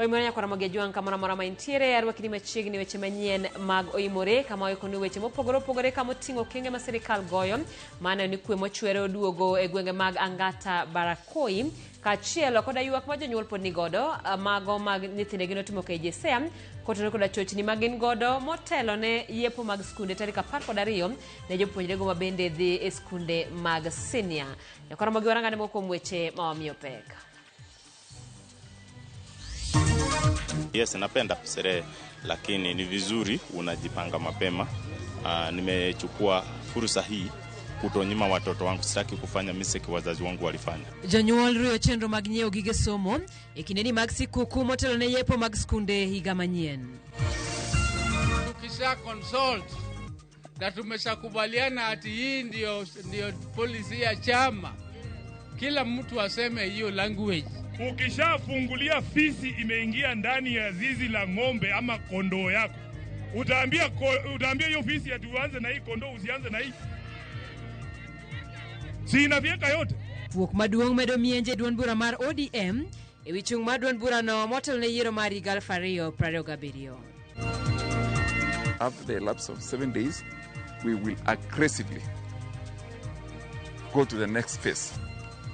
Oimoranya kwa ramoge juang kama marama intiere arwa kini machiegni weche manyien mag oimore kama ikonu weche mopogore opogore kama oting'o okenge ma sirikal goyo mane ni kwe mochwere oduogo e gwenge mag Angata Barakoi kachielo koda ywak ma jonyuol pod ni godo mago mag nyithinde gino timo KJSEA kotenore koda chochni magin godo motelo ne yepo mag skunde tarik 12 ne jopuonjre go mabende dhi e skunde mag senior. Yakora mogi warangane moko mweche mawamiyo peka. Yes, napenda sherehe lakini ni vizuri unajipanga mapema. Nimechukua fursa hii kutonyima watoto wangu, sitaki kufanya mistake wazazi wangu walifanya. Jonyuol riyo chenro mag nyiewo gige somo ikindeni mag sikuku motelo ne yepo mag skunde higa manyien. Tukisha consult na tumeshakubaliana ati hii ndio policy ya chama, kila mtu aseme hiyo language. Ukishafungulia fisi imeingia ndani ya zizi la ng'ombe ama kondoo yako, utaambia hiyo fisi ati uanze na hii kondoo usianze na hii. Si inavieka yote. Fuok maduong' medo mienje duond bura mar ODM e wichung' mar duond bura no motel ne yiero mar 2027. After the lapse of 7 days, we will aggressively go to the next phase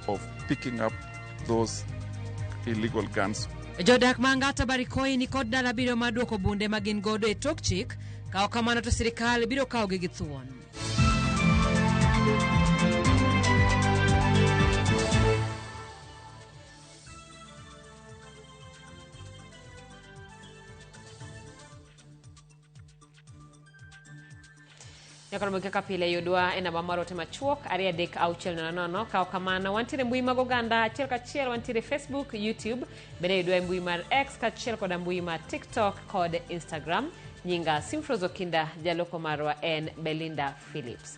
of picking up those illegal guns. Jodak ma Angata Barakoi ni kod dala biro maduoko bunde magin godo e tok chik kao kamano to sirikal biro kao gi thuon. Yakora mwekeka pile yudwa ena bamarote machuok aria dek auchel nono kao kamano wantire mbui mag oganda achiel kachiel wantire Facebook, YouTube bende yudwa mbui mar X kachiel koda mbui mar TikTok kod Instagram. Nyinga Simfrozo Kinda, jaloko marwa en Belinda Phillips.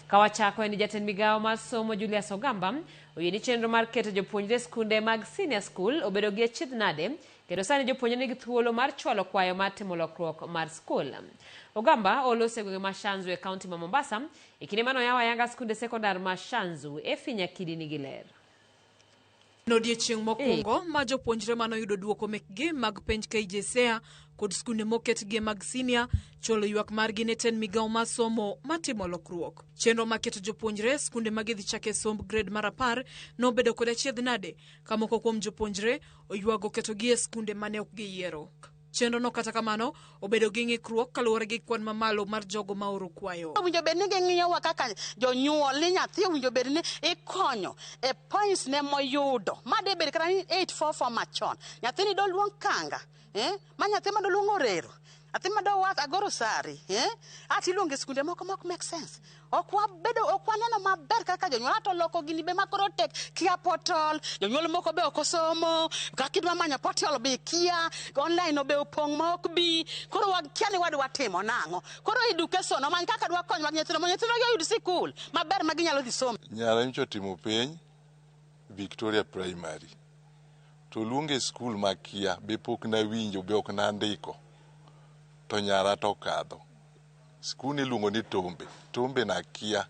Kawachako en jatend migao mar somo Julius Ogamba oyini chenro mar keto jopuonjre skunde mag senior school obedo gi achiedh nade kendo sani jopuonjre nigi thuolo mar chwalo kwayo mar timo lokruok mar skul. Ogamba olose gwenge ma Shanzu e kaunti ma Mombasa ikine mano yawa yanga skunde sekondar ma Shanzu e finya kidini gi ler. Odiechieng' mokwongo ma jopuonjre manoyudo duoko mekgi mag penj KJSEA kod skunde moketgi mag senior cholo ywak margi ne ten migao mar somo matimo lokruok. Chenro maketo jopuonjre skunde magidhi chake somb grade mar 10 nobedo kod achiedh nade ka moko kuom jopuonjre oywago ketogi e skunde mane ok giyiero. Chenro no kata kamano obedo gi ng'ikruok kaluwore gi kwan mamalo mar jogo ma oro kwayo. Winjo bed ni ging'iyowa kaka jonyuol ni nyathi winjo bed ni ikonyo e points ne moyudo. Ma de bed kata ni 844 machon. Nyathi ni do luong kanga, ma nyathi ma do luong orero. Nyathi ma do wat agoro sari, ati luonge skunde moko mok make sense. Okwaneno maber kaka jonyuol ato loko gini be makoro tek kia portal, jonyuol moko be okosomo, kakidwa manyo portal be kia, online be opong mok bi, koro wakia ni wadwa timo nang'o. Koro education omany kaka dwa konyo nyithindo yud sikul maber ma ginyalo dhi somo. Nyara nyocha timo penj Victoria Primary. To luonge skul makia be pok na winjo be ok na ndiko. To nyara to kadho. Skuni luongo ni Tombe na kia.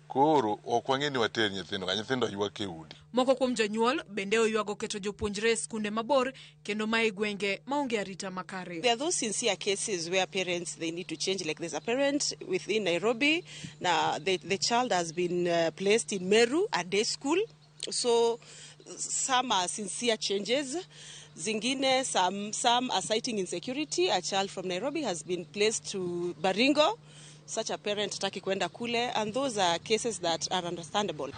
Koro okwange ni water nyithindo ywak e udi. Moko kuom jonyuol bende oywago keto jopuonjre skunde mabor kendo mae gwenge maonge arita makare. There are those sincere cases where parents they need to change, like there's a parent within Nairobi. Now the child has been placed in Meru, a day school. So some are sincere changes. Zingine, some are citing insecurity. A child from Nairobi has been placed to Baringo. Such a parent taki kwenda kule, and those are cases that are understandable.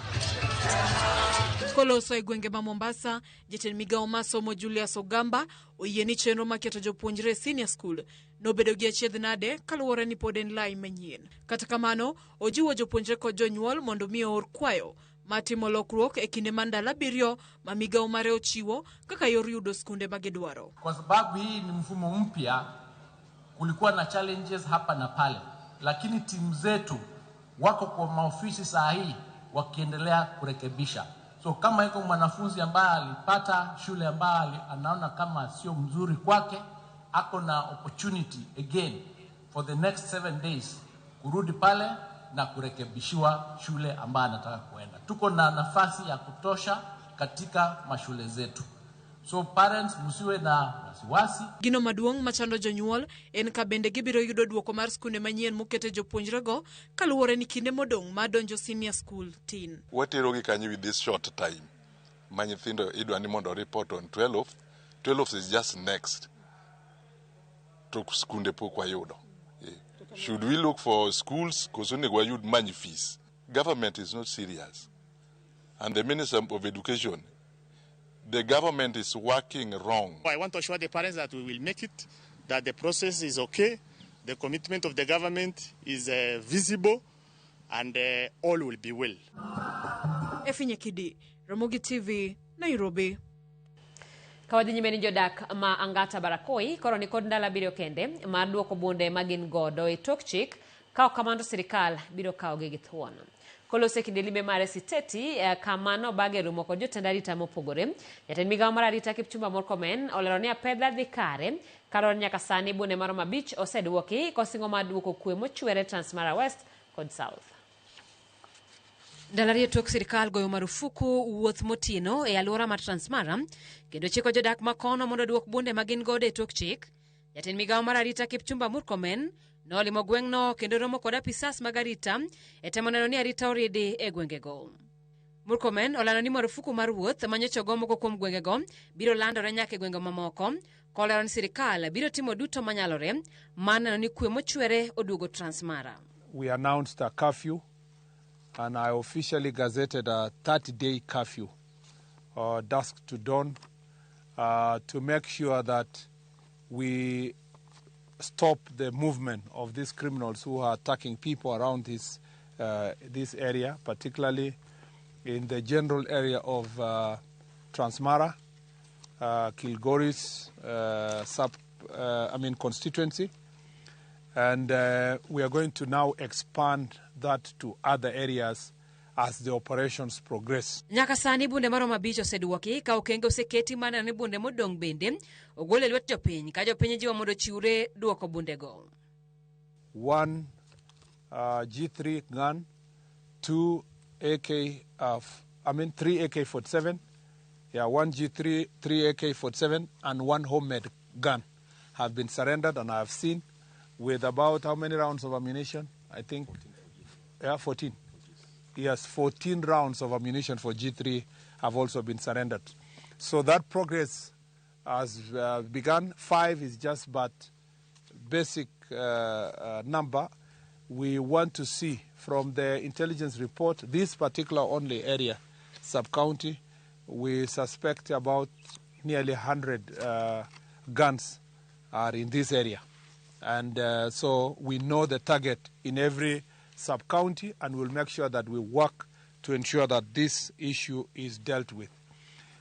Koloso e gwenge ma Mombasa, jatend migao mar somo Julius Ogamba oyieni chenro maketo jopuonjre senior school nobedo gi achiedh nade kaluwore ni pod en lai manyien. Kata kamano, ojiwo jopuonjre kod jonyuol mondo mi or kwayo matimo lokruok e kinde mandala 7 ma migao mare ochiwo kaka yor yudo skunde magidwaro. Kwa sababu hii ni mfumo mpya, kulikuwa na challenges hapa na pale, lakini timu zetu wako kwa maofisi saa hii wakiendelea kurekebisha. So kama iko mwanafunzi ambaye alipata shule ambaye anaona kama sio mzuri kwake, ako na opportunity again for the next 7 days kurudi pale na kurekebishiwa shule ambayo anataka kuenda. Tuko na nafasi ya kutosha katika mashule zetu. So parents musiwe na wasiwasi. Gino maduong' machando jonyuol en ka bende gibiro yudo duoko mar skunde manyien mokete jopuonjrego kaluwore ni kinde modong' ma donjo senior school tin. Watero gi kanyo with this short time. Ma nyithindo idwa ni mondo report on 12 is just next. To skunde pok wayudo. Should we look for schools? Because only we would manage fees. Government is not serious. And the Minister of Education, the government is working wrong. I want to assure the parents that we will make it, that the process is okay, the commitment of the government is visible, and all will be well. Efinye Kidi, Ramogi TV, Nairobi. Kawadhi nyime ni jodak ma Angata Barakoi koro ni kod ndala biro kende mar duoko bunde magin godo e tok chik kao kamando sirikal biro kao gi thuon. Kolose kinde limbe mare siteti kamano bage rumo kod jotend arita mopogore. Jatend migawo mar arita Kipchumba Murkomen olero ni apedha dhi kare karo nyaka sani bunde maromo 5 oseduoki kosingo mar duoko kwe mochwere Transmara West kod South. Dalari tok sirikal goyo marufuku wuoth motino e alwora mar Transmara kendo chiko jodak makono mondo duok bunde magin gode tok chik. Jatend migawo mar arita Kipchumba Murkomen nolimo gweng'no kendo romo kod apisas mag arita e temo neno ni arita oridi e gwengego. Murkomen olano ni marufuku mar wuoth manyocho go moko kuom gwengego biro landore nyaka e gwenge mamoko kolero ni sirikal biro timo duto manyalore maneno ni kwe mochwere oduogo Transmara. We announced a curfew and I officially gazetted a 30-day curfew, dusk to dawn, to make sure that we stop the movement of these criminals who are attacking people around this area, particularly in the general area of Transmara, Kilgoris constituency. And we are going to now expand that to other areas as the operations progress. Nyaka sani bunde maromo 5 oseduoki ka okenge oseketi mana ni bunde modong' bende ogole lwet jopiny ka jopiny jiwo mondo chiwre duoko bundego. 1 G3 gun, 2 3 AK-47, 1 G3, 3 AK-47 and 1 homemade gun have been surrendered, and I have seen with about how many rounds of ammunition? I think 14. Yes, 14 rounds of ammunition for G3 have also been surrendered. So that progress has begun. 5 is just but basic number. We want to see from the intelligence report, this particular only area, sub-county, we suspect about nearly 100 guns are in this area. And so we know the target in every sub-county, and we'll make sure that we work to ensure that this issue is dealt with.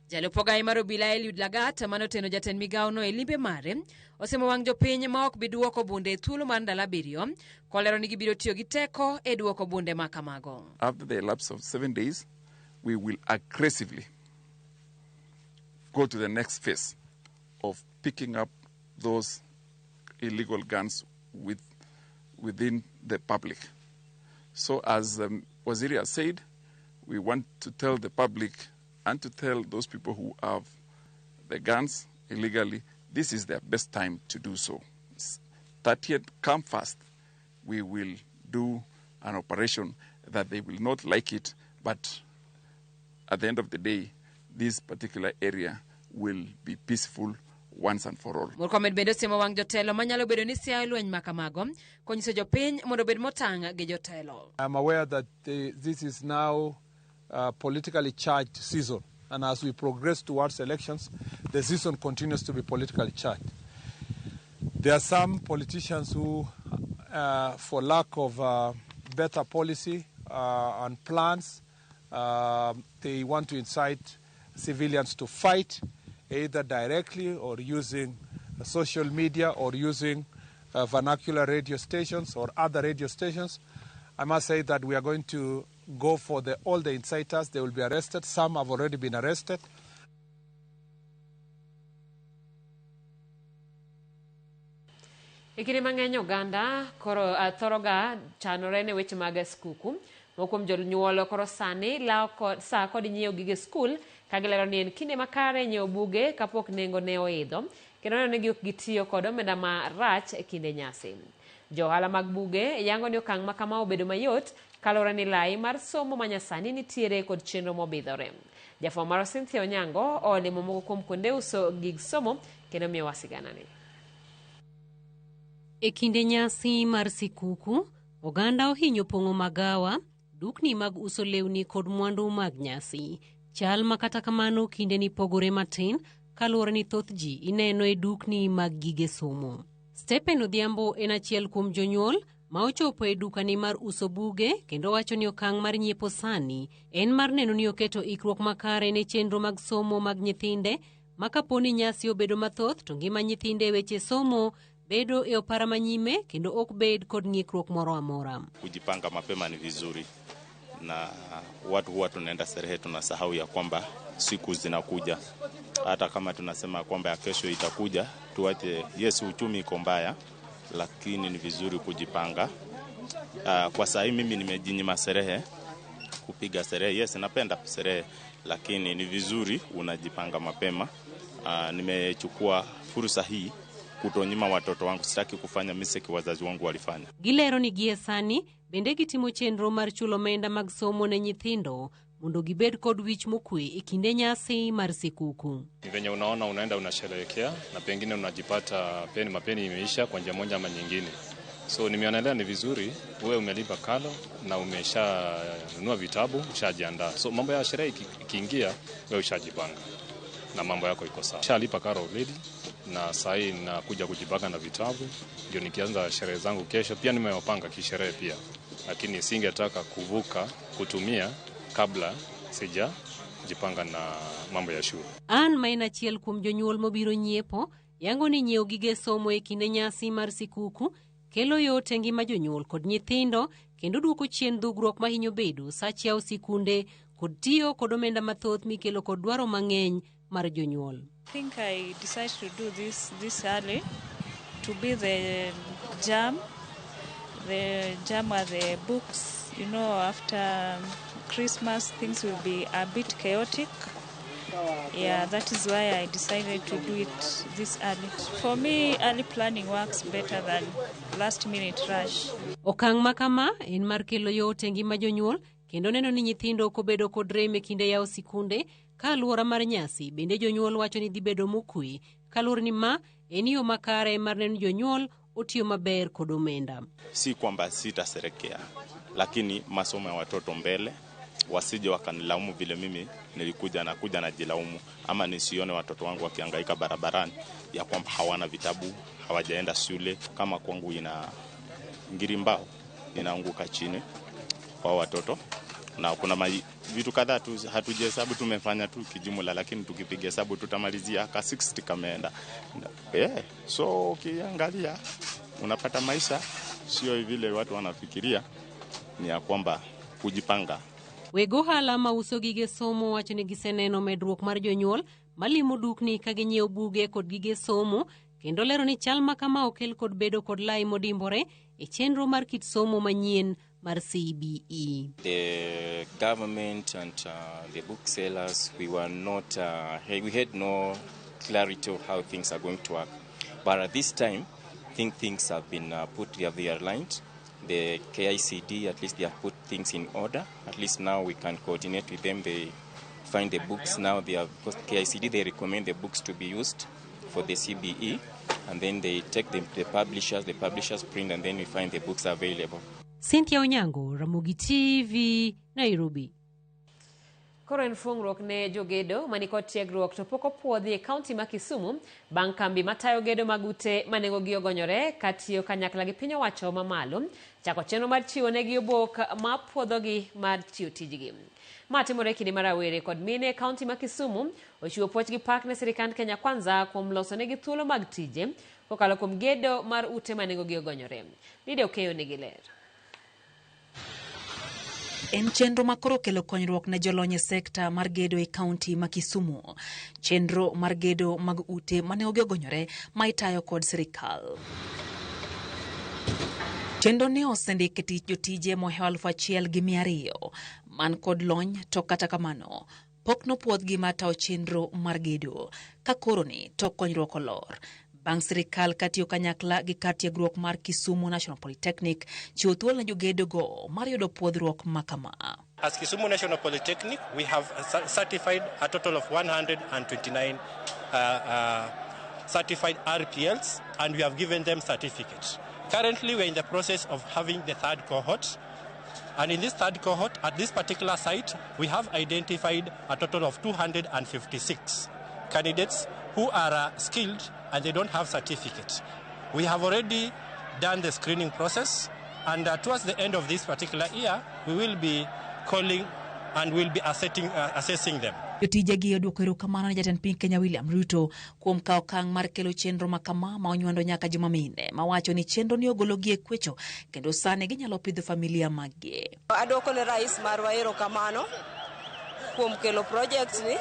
Jalopoga imaro bila Eliud Lagat mano teno jatend migawo no e limbe mare osemo wang jopiny ma ok bi duoko bunde e thuolo mar ndalo 7 kolero ni gibiro tiyo gi teko e duoko bunde ma kamago. After the lapse of 7 days, we will aggressively go to the next phase of picking up those illegal guns within the public. So as Waziri has said, we want to tell the public and to tell those people who have the guns illegally, this is their best time to do so. 30th, come fast, we will do an operation that they will not like it, but at the end of the day, this particular area will be peaceful once and for all. Murkomen bende simo wang jotelo manyalo bedo ni siayo lweny makamago konyiso jopiny mondo bed motang' gi jotelo. I'm aware that this is now a politically charged season, and as we progress towards elections, the season continues to be politically charged. There are some politicians who, for lack of better policy and plans, they want to incite civilians to fight, either directly or using social media or using vernacular radio stations or other radio stations. I must say that we are going to go for all the inciters. They will be arrested. Some have already been arrested. Ikiri mang'eny oganda koro thoroga chanore ne weche mag skuku. Mokuom jonyuol koro sani lao sa kod nyiewo gige skul Kagilero ni en kinde makare nyiewo buge kapok nengo ne oidho kendo neno ni gitiyo kod omenda marach e kinde nyasi. Johala mag buge yango ni okang' ma kama obedo mayot kalora ni lai mar somo manyasani nitiere kod chenro mobidhore. Jafwambo mar Cynthia Onyango olimo moko kuom kuonde uso gig somo kendo miyo wasigana ni. E kinde nyasi mar sikuku, oganda ohinyo pong'o magawa, dukni mag uso lewni kod mwandu mag nyasi. Chal ma kata kamano kinde ni pogore matin kaluwore ni thoth ji ineno e dukni mag gige somo. Stephen Odhiambo en achiel kuom jonyuol ma ochopo e dukani mar uso buge kendo wacho ni okang' mar nyiepo sani en mar neno ni oketo ikruok makare ne chenro mag somo mag nyithinde ma kaponi nyasi obedo mathoth to ngima nyithinde weche somo bedo e opara manyime kendo ok bed kod ng'ikruok moro amora. Kujipanga mapema ni vizuri, na watu huwa tunaenda sherehe tunasahau ya kwamba siku zinakuja. Hata kama tunasema kwamba ya kesho itakuja, tuache yes, uchumi iko mbaya, lakini ni vizuri kujipanga. Kwa saa hii mimi nimejinyima sherehe, kupiga sherehe. Yes, napenda sherehe, lakini ni vizuri unajipanga mapema. Nimechukua fursa hii kutonyima watoto wangu, sitaki kufanya mistake wazazi wangu walifanya. Gilero ni gie sani bende gitimo chenro mar chulo omenda mag somo ne nyithindo mondo gibed kod wich mokwe e kinde nyasi mar sikuku. Venye unaona unaenda unasherehekea na pengine unajipata mapeni imeisha kwa njia moja ama nyingine. So nimeonelea ni vizuri wewe umelipa kalo na umesha nunua vitabu, ushajiandaa. So mambo ya sherehe ikiingia wewe ushajipanga na mambo yako iko sawa. Ushalipa karo already na saa hii nakuja kujipanga na vitabu ndio nikianza sherehe zangu kesho. Pia nimewapanga kisherehe pia, lakini singetaka kuvuka kutumia kabla sija jipanga na mambo ya shule. An maina chiel kuom jonyuol mobiro nyiepo yango ni nyiewo gige somo e kinde nyasi mar sikuku kelo yot e ngima jonyuol kod nyithindo kendo duoko chien dhugruok mahinyo bedo sache au sikunde kod tiyo kod omenda mathoth mikelo kod dwaro mang'eny mar jonyuol. I think I decided to do this early to be the jam of the books. You know, after Christmas things will be a bit chaotic. Yeah, that is why I decided to do it this early. For me, early planning works better than last minute rush. Okang' makama en mar kelo yot e ngima jonyuol kendo neno ni nyithindo kobedo kod rem e kinde yao sikunde ka aluora mar nyasi bende jonyuol wacho ni dhi bedo mokwe kaluwore ni ma en yo makare mar neno jonyuol otiyo maber kod omenda. Si kwamba sitaserekea, lakini masomo ya watoto mbele, wasije wakanilaumu vile mimi nilikuja na jilaumu, ama nisione watoto wangu wakihangaika barabarani ya kwamba hawana vitabu, hawajaenda shule. Kama kwangu ina ngirimbao inaanguka chini kwa watoto, na kuna vitu kadhaa tu hatujahesabu, tumefanya tu kijumla, lakini tukipiga hesabu tutamalizia ka 60 kameenda. So ukiangalia unapata maisha sio vile watu wanafikiria, ni ya kwamba kujipanga. Wegohala ma uso gige somo wacho ni giseneno medruok mar jonyuol malimo dukni ka ginyiewo buge kod gige somo kendo lero ni chal ma kama okel kod bedo kod lai modimbore e chenro mar kit somo manyien mar CBE. The government and the booksellers, we had no clarity of how things are going to work. But at this time, I think things have been they are aligned. The KICD, at least they have put things in order. At least now we can coordinate with them. They find the books now. Because KICD, they recommend the books to be used for the CBE. And then they take them to the publishers print, and then we find the books available. Cynthia Onyango, Ramogi TV, Nairobi. Koro en fungruok ne jogedo manikod tiegruok to poko puodhi e kaunti ma Kisumu bang' kambi matayo gedo magute manengo gi ogonyore katiyo kanyakla gi piny owacho mamalo chako chenro mar chiwo negi obok ma puodhogi mar tiyo tijgi. Ma timore kinde mar rawere kod mine e kaunti ma Kisumu ochiwo puoch gi pak ne sirikand Kenya Kwanza kuom loso negi thuolo mag tije kokalo kuom gedo mar ute manengo gi ogonyore. Video keyo negi ler. En chenro makoro kelo konyruok ne jolony e sekta mar gedo e kaunti ma Kisumu. Chenro mar gedo mag ute mane ogonyore ma itayo kod sirikal. Chenro ne osendik e tich jotije mohew 1,200 man kod lony to kata kamano pok nopuodh gima tawo chenro mar gedo ka koro ni tok konyruok olor. Bang' sirikal katiyo kanyakla gi kar tiegruok mar Kisumu National Polytechnic chiwo thuolo ne jogedo go mar yudo puodhruok makama. As Kisumu National Polytechnic, we have certified a total of 129 certified RPLs, and we have given them certificates. Currently, we're in the process of having the third cohort. And in this third cohort, at this particular site, we have identified a total of 256 candidates who are skilled and they don't have certificates. We have already done the screening process, and towards the end of this particular year, we will be calling and we'll be assessing them. Jotije gi odwoko erokamano ne jatend piny Kenya William Ruto kuom kawo okang' mar kelo chenro makama ma onywando nyaka joma mine mawacho ni chenro ni ogologi e kwecho kendo sani ginyalo pidho familia maggi. Adwoko ne rais marwa erokamano kuom kelo project ni,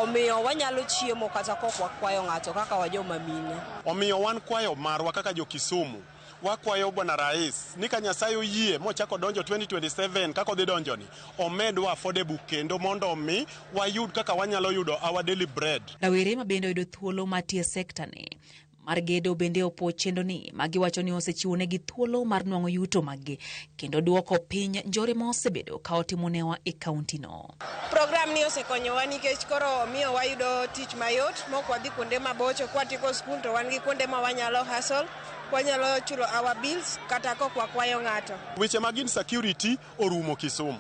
omiyo wanyalo chiemo kata kok wakwayo ng'ato kaka wajoma mine. Omiyo wan kwayo marwa kaka jo Kisumu wakwayo bwana rais ni ka Nyasaye oyie mochako donjo 2027 kaka odhi donjo ni omedwa affordable kendo mondo omi wayud kaka wanyalo yudo our daily bread. Rawere ma bende oyudo thuolo matie sekta ni mar gedo bende opo chendo ni magiwacho ni osechiwo negi thuolo mar nwang'o yuto maggi kendo duoko piny njore ma osebedo ka otimonewa e kaunti no. Program ni osekonyowa nikech koro miyo wayudo tich mayot mok wadhi kuonde mabocho kwatieko skul to wan gi kuonde ma wanyalo hustle, wanyalo chulo our bills kata kok wakwayo ng'ato. Weche mag insecurity orumo Kisumu.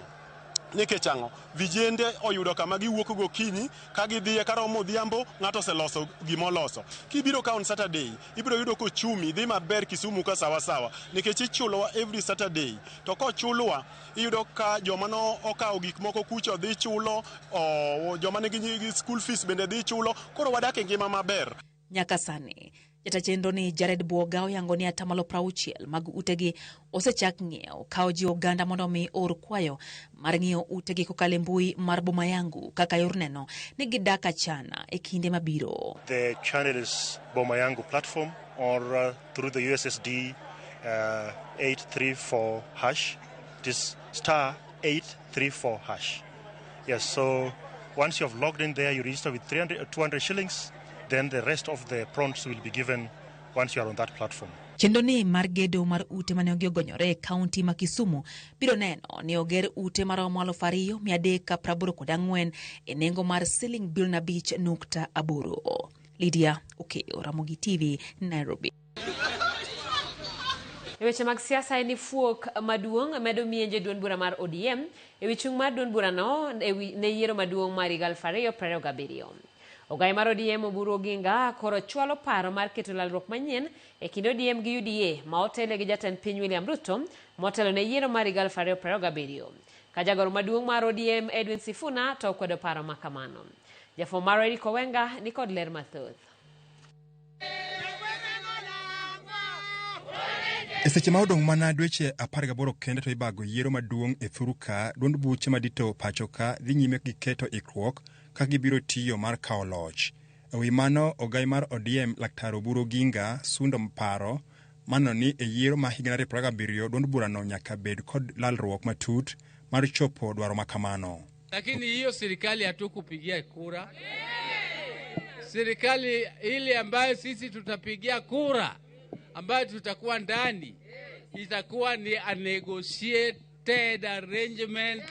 Nikech ang'o, vijende oyudo kama giwuok gokinyi ka gidhiye karomo odhiambo ng'ato oseloso gimoloso. Kibiro ka on Saturday, ibiro yudo kochumi dhi maber Kisumu ka sawa nikech ichulowa every Saturday. To kochulwa iyudo ka joma no okawo gik moko kucho dhi chulo, joma nigi school fees bende dhi chulo, koro wadak e ngima maber. Nyaka sani jata chenro ni Jared Buoga oyango ni 60% mag utegi osechak ng'iewo kawo ji oganda mondo mi or kwayo mar ng'iewo utegi kokalo mbui mar Boma Yangu kaka yor neno ni gidak achana e kinde mabiro. The channel is Boma Yangu platform or through the USSD 834 hash. It is *834 hash. Yes, so once you have logged in there, you register with 200 shillings. Then the rest of the prompts will be given once you are on that platform. Chenro ni mar gedo mar ute mane ogonyore e kaunti ma Kisumu biro neno ni oger ute maromo 2,384 e nengo mar $5.8. Lydia Okeyo, Ramogi TV, Nairobi. E weche mag siasa en fuok maduong' medo mienje duond bura mar ODM e wichung' mar duond bura no ne yiero maduong' mar 2027. Ogai mar ODM Oburu Oginga koro chwalo paro mar keto lalruok manyien e kind ODM gi UDA ma otele gi jatend piny William Ruto motelo ne yiero mar 2027. Ka jagoro maduong' mar ODM Edwin Sifuna to kwedo paro makamano. Jafwambo mar Eric Owenga ni kod ler mathoth. E seche ma odong' mana dweche 18 kende to ibago yiero maduong' e thuru ka duond buche madito pacho ka dhi nyime gi keto ikruok ka gibiro tiyo mar kawo loch. E wi mano, ogai mar ODM Laktar Oburu Oginga sundo paro mano ni e yiero ma higa 2027 duond burano nyaka bed kod lalruok matut mar chopo dwaro makamano. Lakini hiyo serikali hatukupigia kura. Serikali ile ambayo sisi tutapigia kura, ambayo tutakuwa ndani, itakuwa ni a negotiated arrangement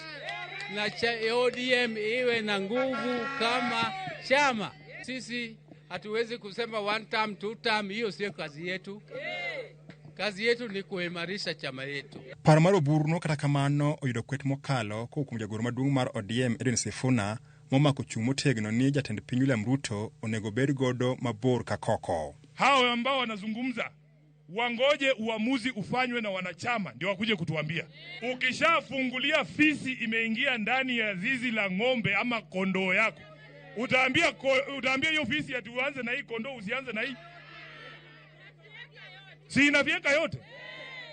na ODM iwe na nguvu kama chama. Sisi hatuwezi kusema one term, two term, hiyo sio kazi yetu. Kazi yetu ni kuimarisha chama yetu. Paro mar Oburu no kata kamano oyudo kwet mokalo kuom jagoro maduong' mar ODM Edwin Sifuna momako chung' motegno ni jatend piny William Ruto onego bed godo mabor ka koko. Hao ambao wanazungumza wangoje uamuzi ufanywe na wanachama ndio wakuje kutuambia. Ukishafungulia fisi imeingia ndani ya zizi la ng'ombe ama kondoo yako, utaambia hiyo fisi ati uanze na hii kondoo usianze na hii? Si inavyeka yote?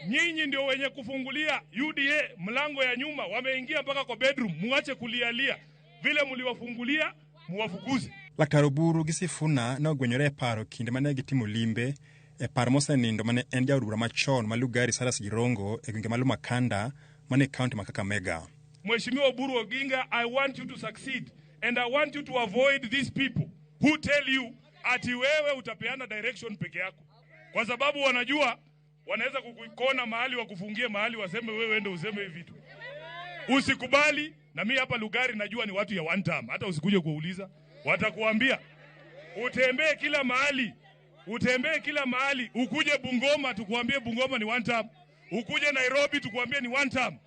Nyinyi ndio wenye kufungulia UDA mlango ya nyuma, wameingia mpaka kwa bedroom. Muache kulialia, vile mliwafungulia muwafukuze. Laktar Oburu gi Sifuna ne ogwenyore paro kinde mane gitimo limbe e paro mosenindo mane en jaod bura machon ma Lugari Salas Jirongo e gwenge ma Lumakanda mane kaunti ma Kakamega. Mheshimiwa Oburu Oginga, I want you to succeed and I want you to avoid these people who tell you ati wewe utapeana direction peke yako. Kwa sababu wanajua wanaweza kukukona mahali wakufungie mahali waseme wewe ndio useme hivi vitu. Usikubali, na mimi hapa Lugari najua ni watu ya one term. Hata usikuje kuuliza, watakuambia utembee kila mahali. Utembee kila mahali, ukuje Bungoma tukuambie Bungoma ni one term. Ukuje Nairobi tukuambie ni one term.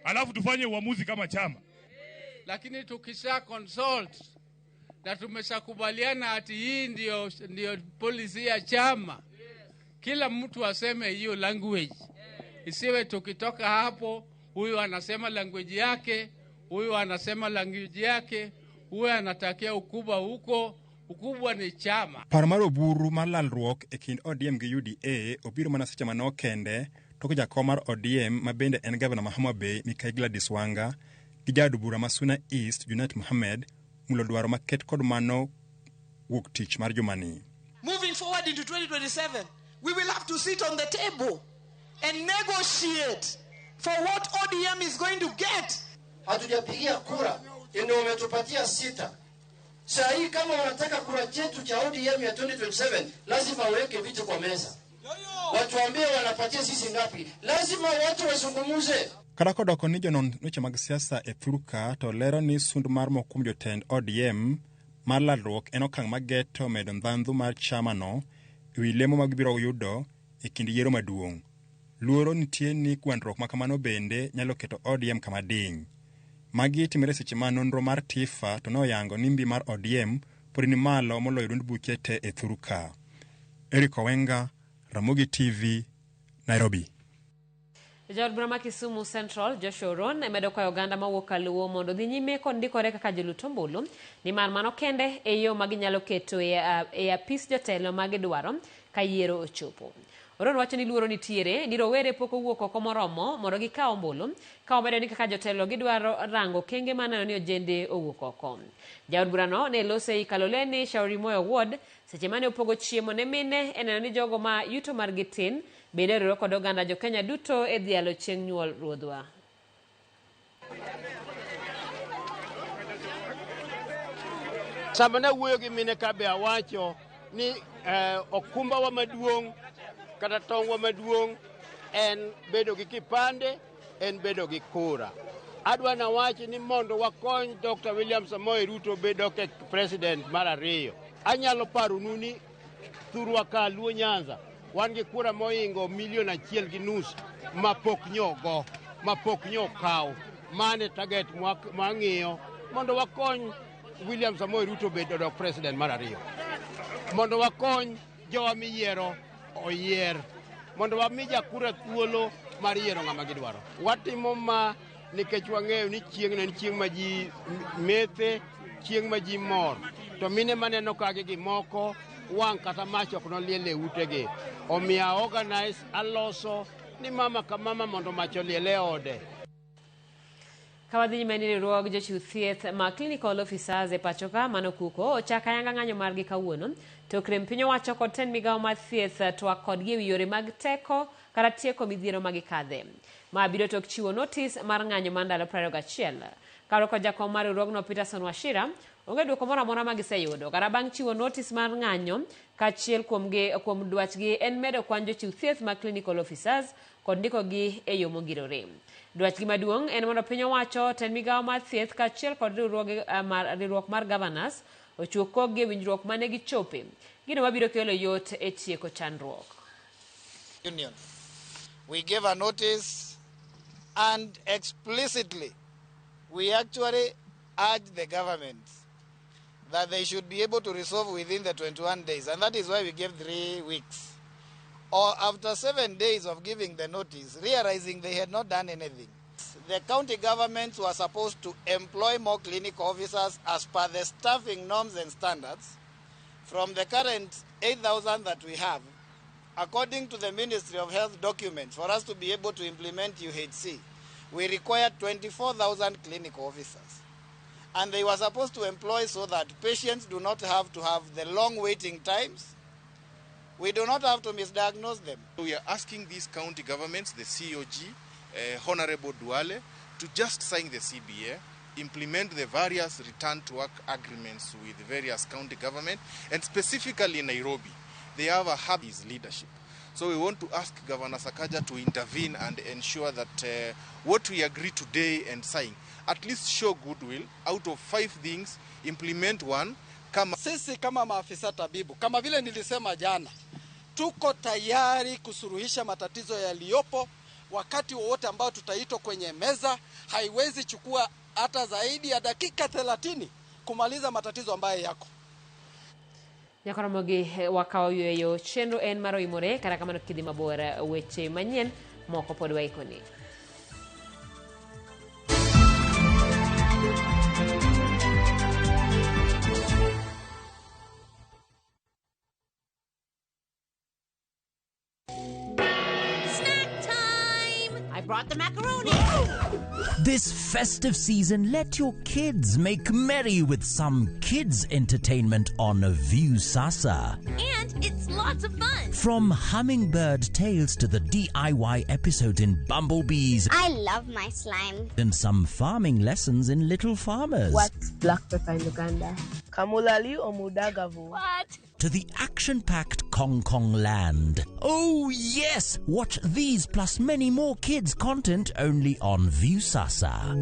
Alafu tufanye uamuzi kama chama. Lakini tukisha consult na tumeshakubaliana ati hii ndio policy ya chama, kila mtu aseme hiyo language. Isiwe tukitoka hapo huyu anasema language yake, huyu anasema language yake, huyu anatakia ukubwa huko. Ukubwa ni chama. Paro mar Oburu mar lalruok e kind ODM gi UDA obiro mana seche manok kende tok jakom mar ODM ma bende en gavana ma Homa Bay Mikael Gladys Wanga gi jaod bura ma Suna East Junet Mohammed mulo dwaro maket kod mano wuok tich mar jumani. Moving forward into 2027, we will have to sit on the table and negotiate for what ODM is going to get. Hatujapigia kura, ndio umetupatia 6. Sasa hii kama wanataka kura chetu cha ODM ya 2027, lazima waweke vitu kwa meza. Watuambie wanapatia sisi ngapi. Lazima watu wazungumuze. Karako doko ni jonon weche mag siasa e thuruka to lero ni sund mar mokum jotend ODM mar lalruok en okang' mageto medo ndhandhu mar chama no e wi lemo mag biro yudo e kind yiero maduong'. Luoro nitie ni gwandruok makamano bende nyalo keto ODM kama ding'. Magi timore seche ma nonro mar Tifa to noyango ni mbi mar ODM pod ni malo moloyo duond buche te e thuruka. Eric Owenga, Ramogi TV, Nairobi. Jaod bura ma Kisumu Central Joshua Oron emedo kwayo oganda mawuok Kaluo mondo dhi nyime kod ndikore kaka joluto ombulu ni mar mano kende e yo maginyalo keto e apis jotelo magidwaro ka yiero ochopo. Oron wacho ni luoro nitiere ni rowere pok owuok oko moromo mondo gikaw ombulu ka omedo ni kaka jotelo gidwaro rango kenge maneno ni ojende owuok oko. Jaod burano ne lose i Kaloleni Shauri Moyo Ward seche mane opogo chiemo ne mine eneno ni jogo ma yuto margi tin bende riwore kod oganda jo Kenya duto e dhialo chieng' nyuol ruodhwa. Sama na wuoyo gi mine ka be awacho ni okumba wa maduong' kata tong' wa maduong' en bedo gi kipande, en bedo gi kura. Adwa na wachi ni mondo wakony Dr. William Samoei Ruto bedo ke president mar ariyo. Anyalo paro nuni thurwa ka Luo Nyanza wan gi kura moingo 1.5 million mapok nyogo, mapok nyokaw. Mane target mwang'iyo mondo wakony William Samoei Ruto bedo president mar ariyo. Mondo wakony jowa miyiero oyier. Mondo wami jakura thuolo mar yiero ng'ama gidwaro. Watimo ma nikech wang'eyo ni chieng' en chieng' ma ji methe, chieng' ma ji mor. To mine maneno kage gimoko wang' kata mach ok noliel e utegi. Omiya organize aloso ni mama ka mama mondo mach oliel e ode. Kawadhi nyime ni riwruog jochiw thieth ma clinical officers e pachoka mano kuko ochaka yanga ng'anyo margi kawuono to krem piny owacho kod ten migawo mar thieth twak kodgi e wi yore mag teko kata tieko midhiero magikadhe. Ma biro tok chiwo notice mar ng'anyo mar ndalo 21. Karo kod jakom mar riwruogno Peterson Wachira onge dwoko moro amora ma giseyudo kata bang' chiwo notice mar ng'anyo kaachiel kuom dwachgi en medo kwan jochiw thieth ma clinical officers kod ndikogi e yo mogirore. Dwachgi maduong' en mondo piny owacho ten migawo mar thieth kaachiel kod riwruok mar governors ochuok kokgi e winjruok mane gichope gino mabiro kelo yot e tieko chandruok. Union. We gave a notice and explicitly we actually urged the government that they should be able to resolve within the 21 days, and that is why we gave 3 weeks. Or after 7 days of giving the notice, realizing they had not done anything, the county governments were supposed to employ more clinical officers as per the staffing norms and standards. From the current 8,000 that we have, according to the Ministry of Health documents, for us to be able to implement UHC, we require 24,000 clinical officers. And they were supposed to employ so that patients do not have to have the long waiting times. We do not have to misdiagnose them. We are asking these county governments, the COG, Honorable Duale, to just sign the CBA, implement the various return to work agreements with the various county government, and specifically in Nairobi, they have a hub is leadership. So we want to ask Governor Sakaja to intervene and ensure that what we agree today and sign, at least show goodwill. Out of 5 things, implement one. Sisi kama maafisa tabibu, kama vile nilisema jana, tuko tayari kusuruhisha matatizo yaliyopo wakati wowote ambao tutaitwa kwenye meza. Haiwezi chukua hata zaidi ya dakika 30 kumaliza matatizo ambayo yako. Nyakoromogi wakawa yueyo chenro en maro imore kara kamano kidhi mabora weche manyien moko pod waikoni. Brought the macaroni. This festive season, let your kids make merry with some kids entertainment on Viusasa. And it's lots of fun. From hummingbird tales to the DIY episode in Bumblebees. I love my slime. And some farming lessons in Little Farmers. What's black pepper in Uganda? Kamulali or Mudagavu? What? To the action-packed Kong Kong land. Oh yes! Watch these plus many more kids content only on Viusasa.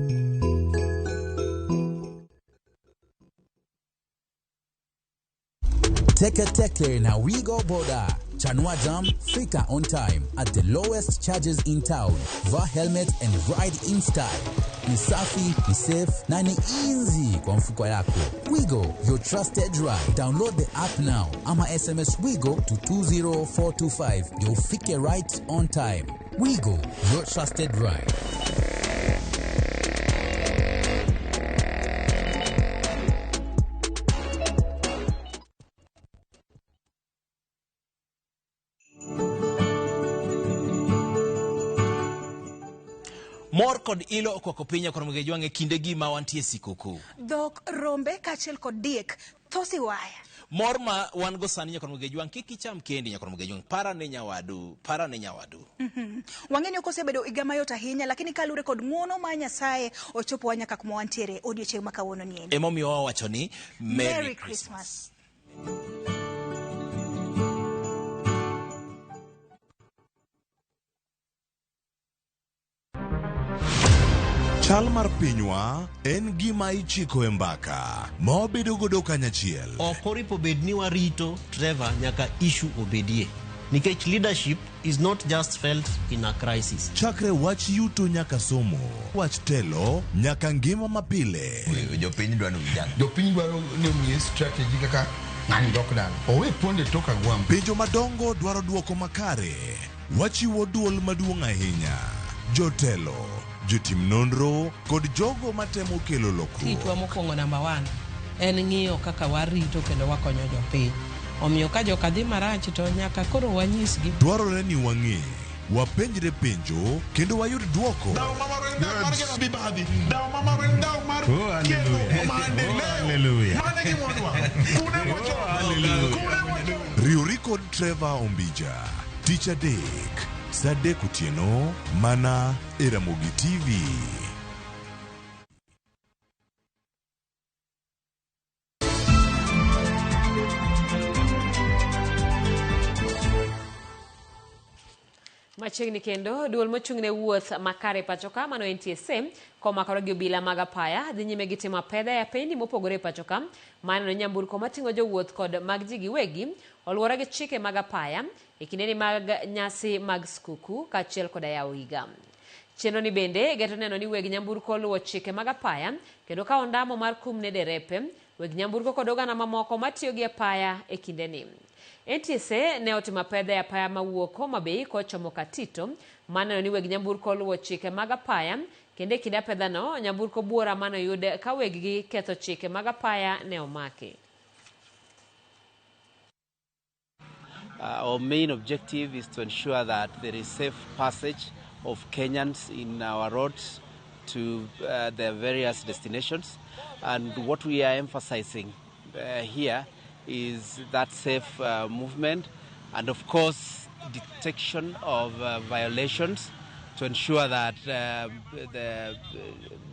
Teke na Wigo Boda. Chanua Jam, fika on time at the lowest charges in town. Va helmet and ride in style. Ni safi, ni safe, na ni easy kwa mfuko yako. Wigo, your trusted ride. Download the app now. Ama SMS Wigo to 20425. You'll fike right on time. Wigo, your trusted ride. Mor kod ilo kwa kopinya kwa mgejo wange kinde gima wantie sikuku. Dok rombe kachel kod diek thosi waya. Mor ma wan go sani nyakon mgejo wange kiki cham kendi nyakon mgejo wange para ne nyawadu. Wangeni okosebedo igama yota hinya lakini kalure kod nguono ma Nyasaye ochopo wanyaka kuma wantiere odiochieng' makawuono ni endi. Emomiyo wawacho ni Merry Christmas. Chal mar pinywa en gima ichiko e mbaka ma wabedo godo kanyachiel. Okoripo bed ni warito Trevor nyaka issue obedie. Nikech leadership is not just felt in a crisis. Chakre wach yuto nyaka somo, wach telo nyaka ngima mapile. Jopiny dwaro vijana. Jopiny dwaro ni omiye strategy kaka ng'ani dok dala. Owe ponde toka gwam. Penjo madongo dwaro duoko makare. Wachiwo duol maduong' ahinya. Jotelo, jotim nonro kod jogo matemo kelo lokruok. Kitwa mokwongo number 1 en ng'iyo kaka warito kendo wakonyo jopiny. Omiyo ka joka dhi marach to nyaka koro wanyisgi. Dwarore ni wang'e, wapenjre penjo kendo wayud duoko. Riuri kod Trevor Ombija, Tich Adek, Saa 3 otieno mana e Ramogi TV. Machiegni kendo duol mochung'ne wuoth makare pachoka mano NTSA komakore gi obila mag apaya dhi nyime gi timo pedha ya pendi mopogore pachoka maneno nyamburko mating'o jowuoth kod mag ji giwegi oluwore gi chike mag apaya e kindeni mag nyasi mag skuku kaachiel koda yawo higa. Chenro ni bende geto neno ni weg nyamburko luwo chike mag apaya kendo kawo ondamo mar kum ne derepe weg nyamburko kod oganda mamoko matiyo gi apaya e kindeni. NTSA ne otimo pedha ya apaya mawuok Homa Bay kochomo Katito maneno ni weg nyamburko luwo chike mag apaya kendo e kinde pedhano nyamburko buora mano yud ka weggi ketho chike mag apaya ne omaki. Our main objective is to ensure that there is safe passage of Kenyans in our roads to their various destinations. And what we are emphasizing here is that safe movement and, of course, detection of violations to ensure that the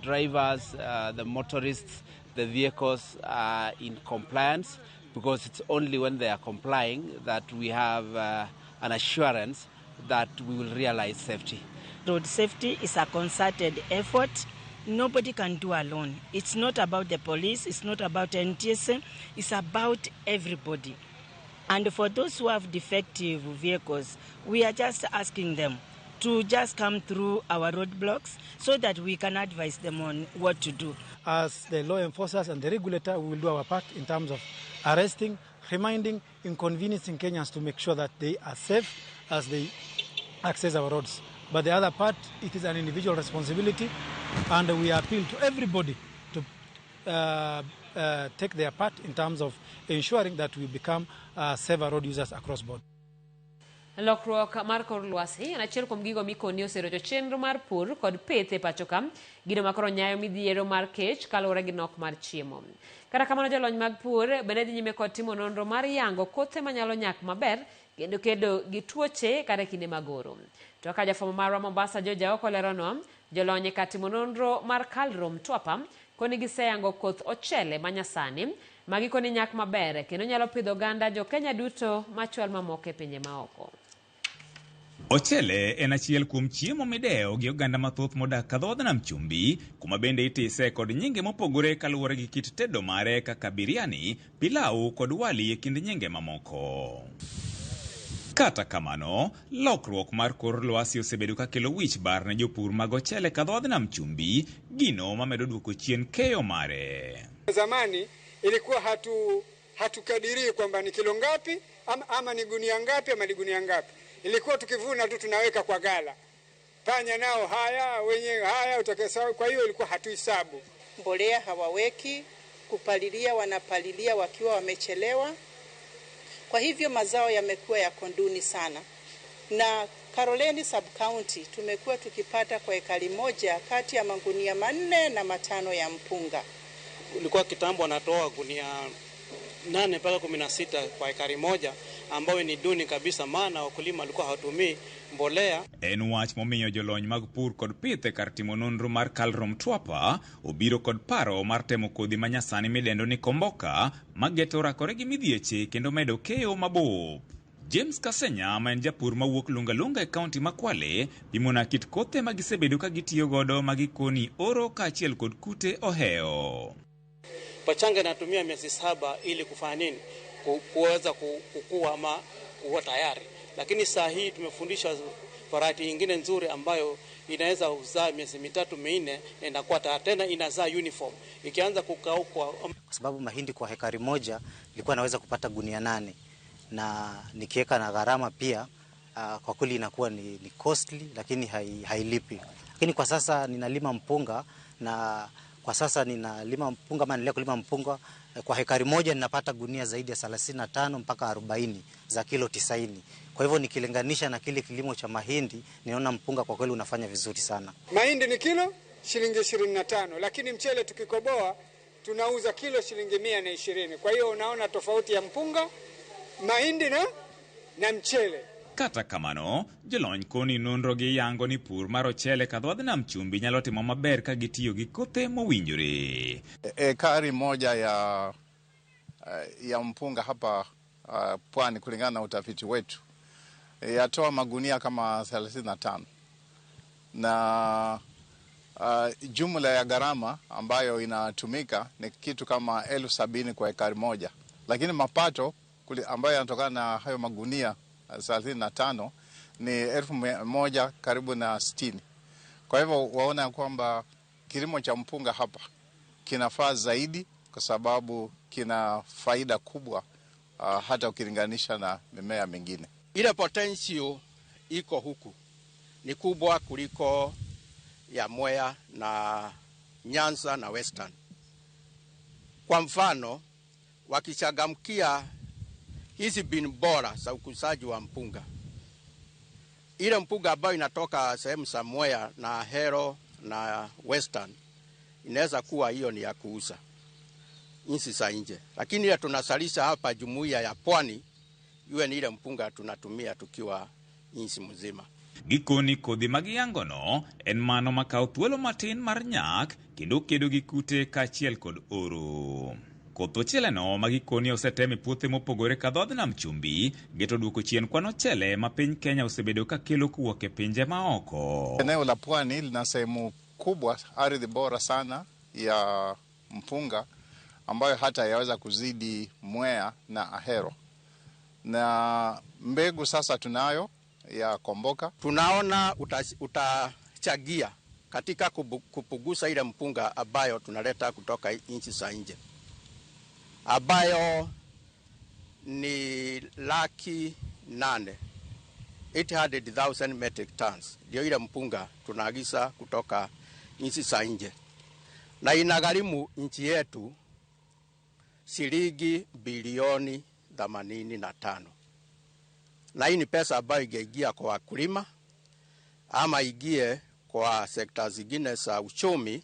drivers, the motorists, the vehicles are in compliance, because it's only when they are complying that we have an assurance that we will realize safety. Road safety is a concerted effort. Nobody can do alone. It's not about the police, it's not about NTSA, it's about everybody. And for those who have defective vehicles, we are just asking them to just come through our roadblocks so that we can advise them on what to do. As the law enforcers and the regulator, we will do our part in terms of arresting, reminding, inconveniencing Kenyans to make sure that they are safe as they access our roads. But the other part, it is an individual responsibility, and we appeal to everybody to take their part in terms of ensuring that we become safer road users across board. Lokruok mar kor lwasi en achiel kuom gigo mikoni oserocho chenro mar pur kod pith e pacho ka, gino makoro nyayo midhiero mar kech kaluwore gi nok mar chiemo. Kata kamano, jolony mag pur bende dhi nyime kod timo nonro mar yango kothe manyalo nyak maber kendo kedo gi tuoche kata kinde magoro. To ka jafwambo marwa Mombasa George Aoko lerono, jolony ka timo nonro mar Kalro Mtwapa koni giseyango koth ochele manyasani magikoni nyak maber kendo nyalo pidho ganda jo Kenya duto machwal mamoko e pinje maoko. Ochele en achiel kuom chiemo mideo gi oganda mathoth modak ka dhood nam chumbi, kuma bende itise kod nyinge mopogore kaluwore gi kit tedo mare kaka biriani, pilau kod wali e kind nyinge mamoko. Kata kamano, lokruok mar kor lwasi osebedo ka kelo wich bar ne jopur mag ochele ka dhood nam chumbi, gino mamedo duoko chien keyo mare. Zamani ilikuwa hatukadirii kwamba ni kilo ngapi ama ni gunia ngapi ama ni gunia ngapi. Ilikuwa tukivuna tu tunaweka kwa gala. Panya nao haya, wenyewe haya utakesa, kwa hiyo ilikuwa hatuhesabu. Mbolea hawaweki, kupalilia wanapalilia wakiwa wamechelewa. Kwa hivyo mazao yamekuwa ya konduni sana. Na Karoleni sub-county tumekuwa tukipata kwa ekari moja kati ya magunia 4 na 5 ya mpunga. Ulikuwa kitambo wanatoa gunia 8 mpaka 16 kwa ekari moja, ambayo ni duni kabisa, maana wakulima walikuwa hawatumii mbolea. En wach momiyo jolony mag pur kod pith e kar timo nonro mar Kalro Mtwapa obiro kod paro mar temo kodhi manyasani midendo ni komboka mageto rakore gi midhieche kendo medo keyo mabup. James Kasenya, ma en japur mawuok Lungalunga e kaunti ma Kwale, pimona kit kothe magisebedo ka gitiyo godo magikoni oro kaachiel kod kute oheo. Pachanga natumia miezi 7 ili kufanya nini? Kuweza kukua ama kuwa tayari. Lakini saa hii tumefundisha variety nyingine nzuri ambayo inaweza kuzaa miezi 3-4 na inakuwa tena inazaa uniform. Ikianza kukauka, kwa sababu mahindi kwa hekari moja nilikuwa naweza kupata gunia 8, na nikiweka na gharama pia kwa kweli inakuwa ni costly, lakini hailipi. Lakini kwa sasa ninalima mpunga, na kwa sasa ninalima mpunga, naendelea kulima mpunga. Kwa hekari moja ninapata gunia zaidi ya 35 mpaka 40 za kilo 90. Kwa hivyo nikilinganisha na kile kilimo cha mahindi, ninaona mpunga kwa kweli unafanya vizuri sana. Mahindi ni kilo shilingi 25, lakini mchele tukikoboa tunauza kilo shilingi 120. Kwa hiyo unaona tofauti ya mpunga, mahindi na mchele. Kata kamano, jolony koni nonro gi yango ni pur mar ochele ka dhood nam chumbi nyalo timo maber ka gitiyo gi kothe mowinjore. Ekari moja ya mpunga hapa Pwani, kulingana na utafiti wetu, yatoa magunia kama 35, na jumla ya gharama ambayo inatumika ni kitu kama 70,000 kwa ekari moja, lakini mapato ambayo yanatokana na hayo magunia 35 ni 1,000 karibu na 60. Kwa hivyo waona kwamba kilimo cha mpunga hapa kinafaa zaidi, kwa sababu kina faida kubwa hata ukilinganisha na mimea mingine. Ile potential iko huku ni kubwa kuliko ya Mwea na Nyanza na Western. Kwa mfano, wakichagamkia hizi bin bora za ukuzaji wa mpunga, ile mpunga ambayo inatoka sehemu za Mwea na Hero na Western, inaweza kuwa hiyo ni ya kuuza nchi za nje, lakini ile tunasalisha hapa jumuiya ya Pwani, iwe ni ile mpunga tunatumia tukiwa nchi mzima. Gikoni kodhi magiyangono en mano makao thuolo matin mar nyak kendo kedo gi kute kaachiel kod oro. Koth ocheleno magikoni osetemi puothe mopogore ka dhodh nam chumbi geto duoko chien kwan ochele ma piny Kenya osebedo ka kelo kuwuok e pinje maoko. Eneo la pwani lina sehemu kubwa, ardhi bora sana ya mpunga ambayo hata yaweza kuzidi Mwea na Ahero. Na mbegu sasa tunayo ya Komboka. Tunaona utachagia katika kupugusa ile mpunga ambayo tunaleta kutoka nchi za nje, ambayo ni 800,000 metric tons. Ndio ile mpunga tunaagiza kutoka nchi za nje, na inagharimu nchi yetu shilingi bilioni 85. Na hii ni pesa ambayo ingeingia kwa wakulima ama ingie kwa sekta zingine za uchumi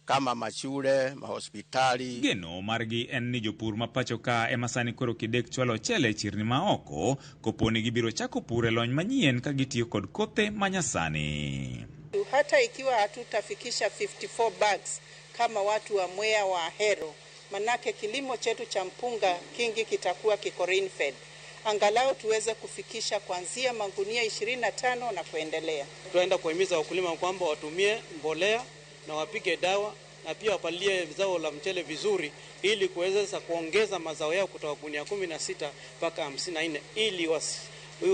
kama mashule, mahospitali. Geno margi en ni jopur mapacho ka emasani koro kidek chwalo chele chirni maoko koponi gibiro chako pure lony manyien ka gitiyo kod kothe manyasani. Hata ikiwa hatutafikisha 54 bags kama watu wa Mwea wa Ahero, manake kilimo chetu cha mpunga kingi kitakuwa kiko rain fed. Angalau tuweze kufikisha kuanzia magunia 25 na kuendelea. Tunaenda kuhimiza wakulima kwamba watumie mbolea na wapige dawa na pia wapalie zao la mchele vizuri ili kuweza kuongeza mazao yao kutoka gunia 16 mpaka 54 ili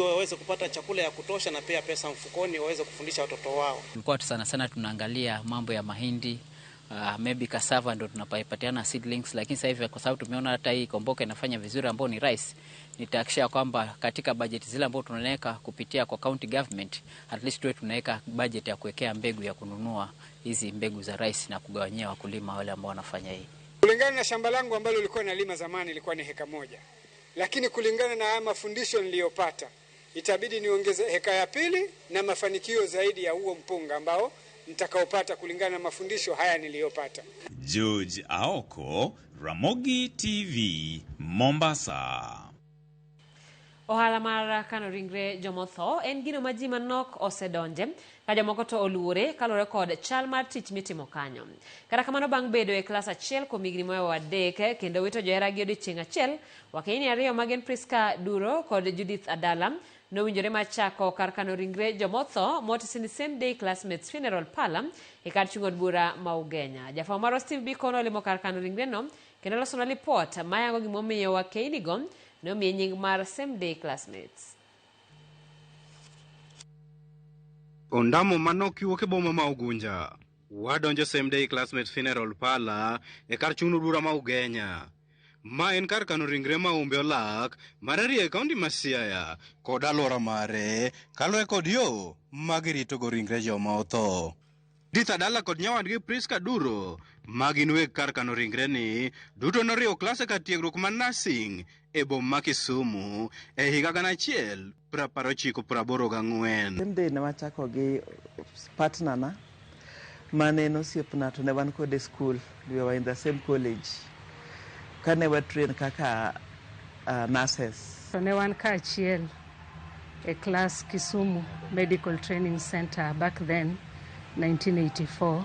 waweze kupata chakula ya kutosha na pia pesa mfukoni waweze kufundisha watoto wao. Tulikuwa sana tunaangalia mambo ya mahindi, maybe cassava ndo tunapaipatiana seedlings, lakini sasa hivi kwa sababu tumeona hata hii Komboka inafanya vizuri ambao ni rice, nitahakikisha kwamba katika budget zile ambao tunaweka kupitia kwa county government at least tuwe tunaweka budget ya kuwekea mbegu ya kununua hizi mbegu za rice na kugawanyia wakulima wale ambao wanafanya hii. Kulingana na shamba langu ambalo lilikuwa nalima zamani ilikuwa ni heka moja, lakini kulingana na haya mafundisho niliyopata itabidi niongeze heka ya pili na mafanikio zaidi ya huo mpunga ambao nitakaopata kulingana na mafundisho haya niliyopata. George Aoko, Ramogi TV, Mombasa. Ohala mar kano ringre jomotho en gino ma ji manok osedonje ka jomoko to oluore kalore kod chal mar tich mitimo kanyo. Kata kamano bang' bedo e klas achiel kuom higni mohewo adek kendo wito joheragi odiochieng' achiel, wakeini ariyo magen Priska Duro kod Judith Adala nowinjore machako kar kano ringre jomotho motis same day classmates funeral parlor e kar chung' od bura ma Ugenya. Jafwambo marwa Steve Bikono olimo kar kano ringre no kendo losona lipot mayango gimomiyo wakeini go nomiye nying mar same day classmates. Ondamo manok iwuok e boma ma Ugunja. Wadonjo same day classmates funeral parlor e kar chung' od bura ma Ugenya. Ma en kar kano ringre Maumbe Olak mararie kaunti ma Siaya kod alwora mare kaluwore kod yo magiritogo ringre joma otho. Judith Adala kod nyawadgi Priska Duro magin weg kar kano ringre ni duto noriwo klase kar tiegruok mar nursing e boma ma Kisumu e higa 1984. Same day ne wachako gi partner na mane osiepna to ne wan kode school. We were in the same college. Kane wa train kaka nurses. So ne wan ka achiel e class Kisumu Medical Training Center back then 1984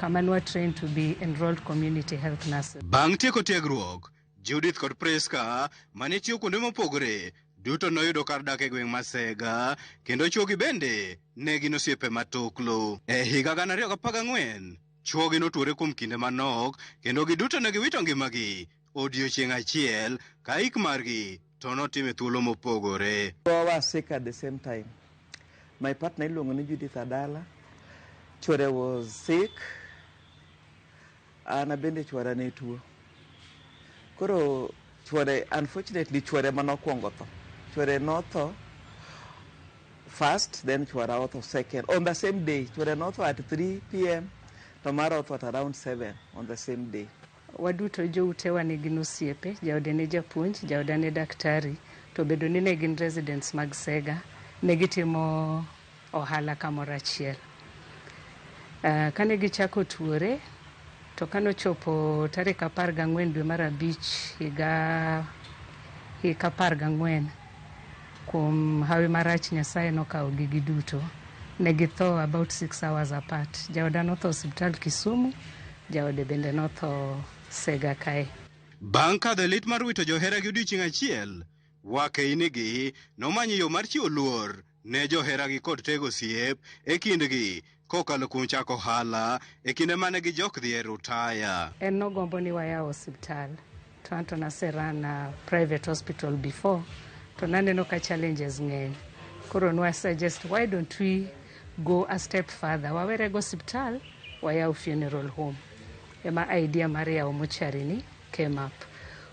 kama nwa trained to be enrolled community health nurses. Bang' tieko tiegruok, Judith kod Priska mane tiyo kuonde mopogore duto noyudo kar dak e gweng' Masega kendo chuogi bende ne gin osiepe matuklo. E higa 2014 chuogi notuore kuom kinde manok kendo giduto ne giwito ngimagi odiochieng' achiel ka ik margi to notime thuolo mopogore. We were sick at the same time. My partner iluongo ni Judith Adala. Chwore was sick. Ana bende chwora ne tuo. Koro chwore, unfortunately chwore manokwongo tho. Chwore notho first, then chwora otho second. On the same day, chwore notho at 3 p.m. to mara otho at around 7 on the same day. Waduto joutewa ne gin osiepe, jaode ne japuonj, jaoda ne daktari, to bedo ni ne gin residents mag Sega, ne gitimo ohala kamoro achiel. Kane gichako tuore, to kanochopo tarik 14 dwe mar 5 higa 14, kuom hawi marach Nyasaye nokawo gigi duto. Ne githo about 6 hours apart. Jaoda notho osiptal Kisumu, jaode bende notho Sega kae. Bang' kadho lit mar wito johera gi odiochieng' achiel, wakeinigi nomanyo yo mar chiwo luor ne johera gi kod tego osiep e kindgi kokalo kuom chako ohala e kinde mane gijok dhi e rutaya. En nogombo ni wayaw osiptal. To anto naserana private hospital before. To naneno ka challenges ng'eny. Koro nwa suggest, why don't we go a step further? Wawere go osiptal, wayaw funeral home. Ema idea mar yawo mochari ni came up.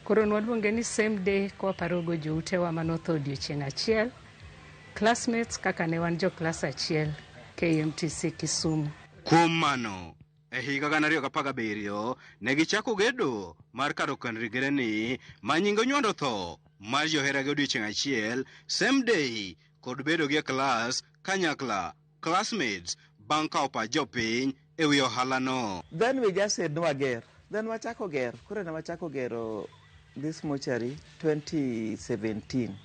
Koro nwaluonge ni same day kwa parogo joutewa manotho odiochieng' achiel. Classmates kaka ne wan jo class achiel KMTC Kisumu. Kuom mano, e higa 2017 ne gichako gedo mar karo kan rigreni manyingo nywando tho mar johera gi odiochieng' achiel, same day kod bedo gi class kanyakla classmates bang' kawo pach jopiny e wi ohala no. Then we just said no again. Then wachako ger. Kure na wachako gero this mortuary 2017.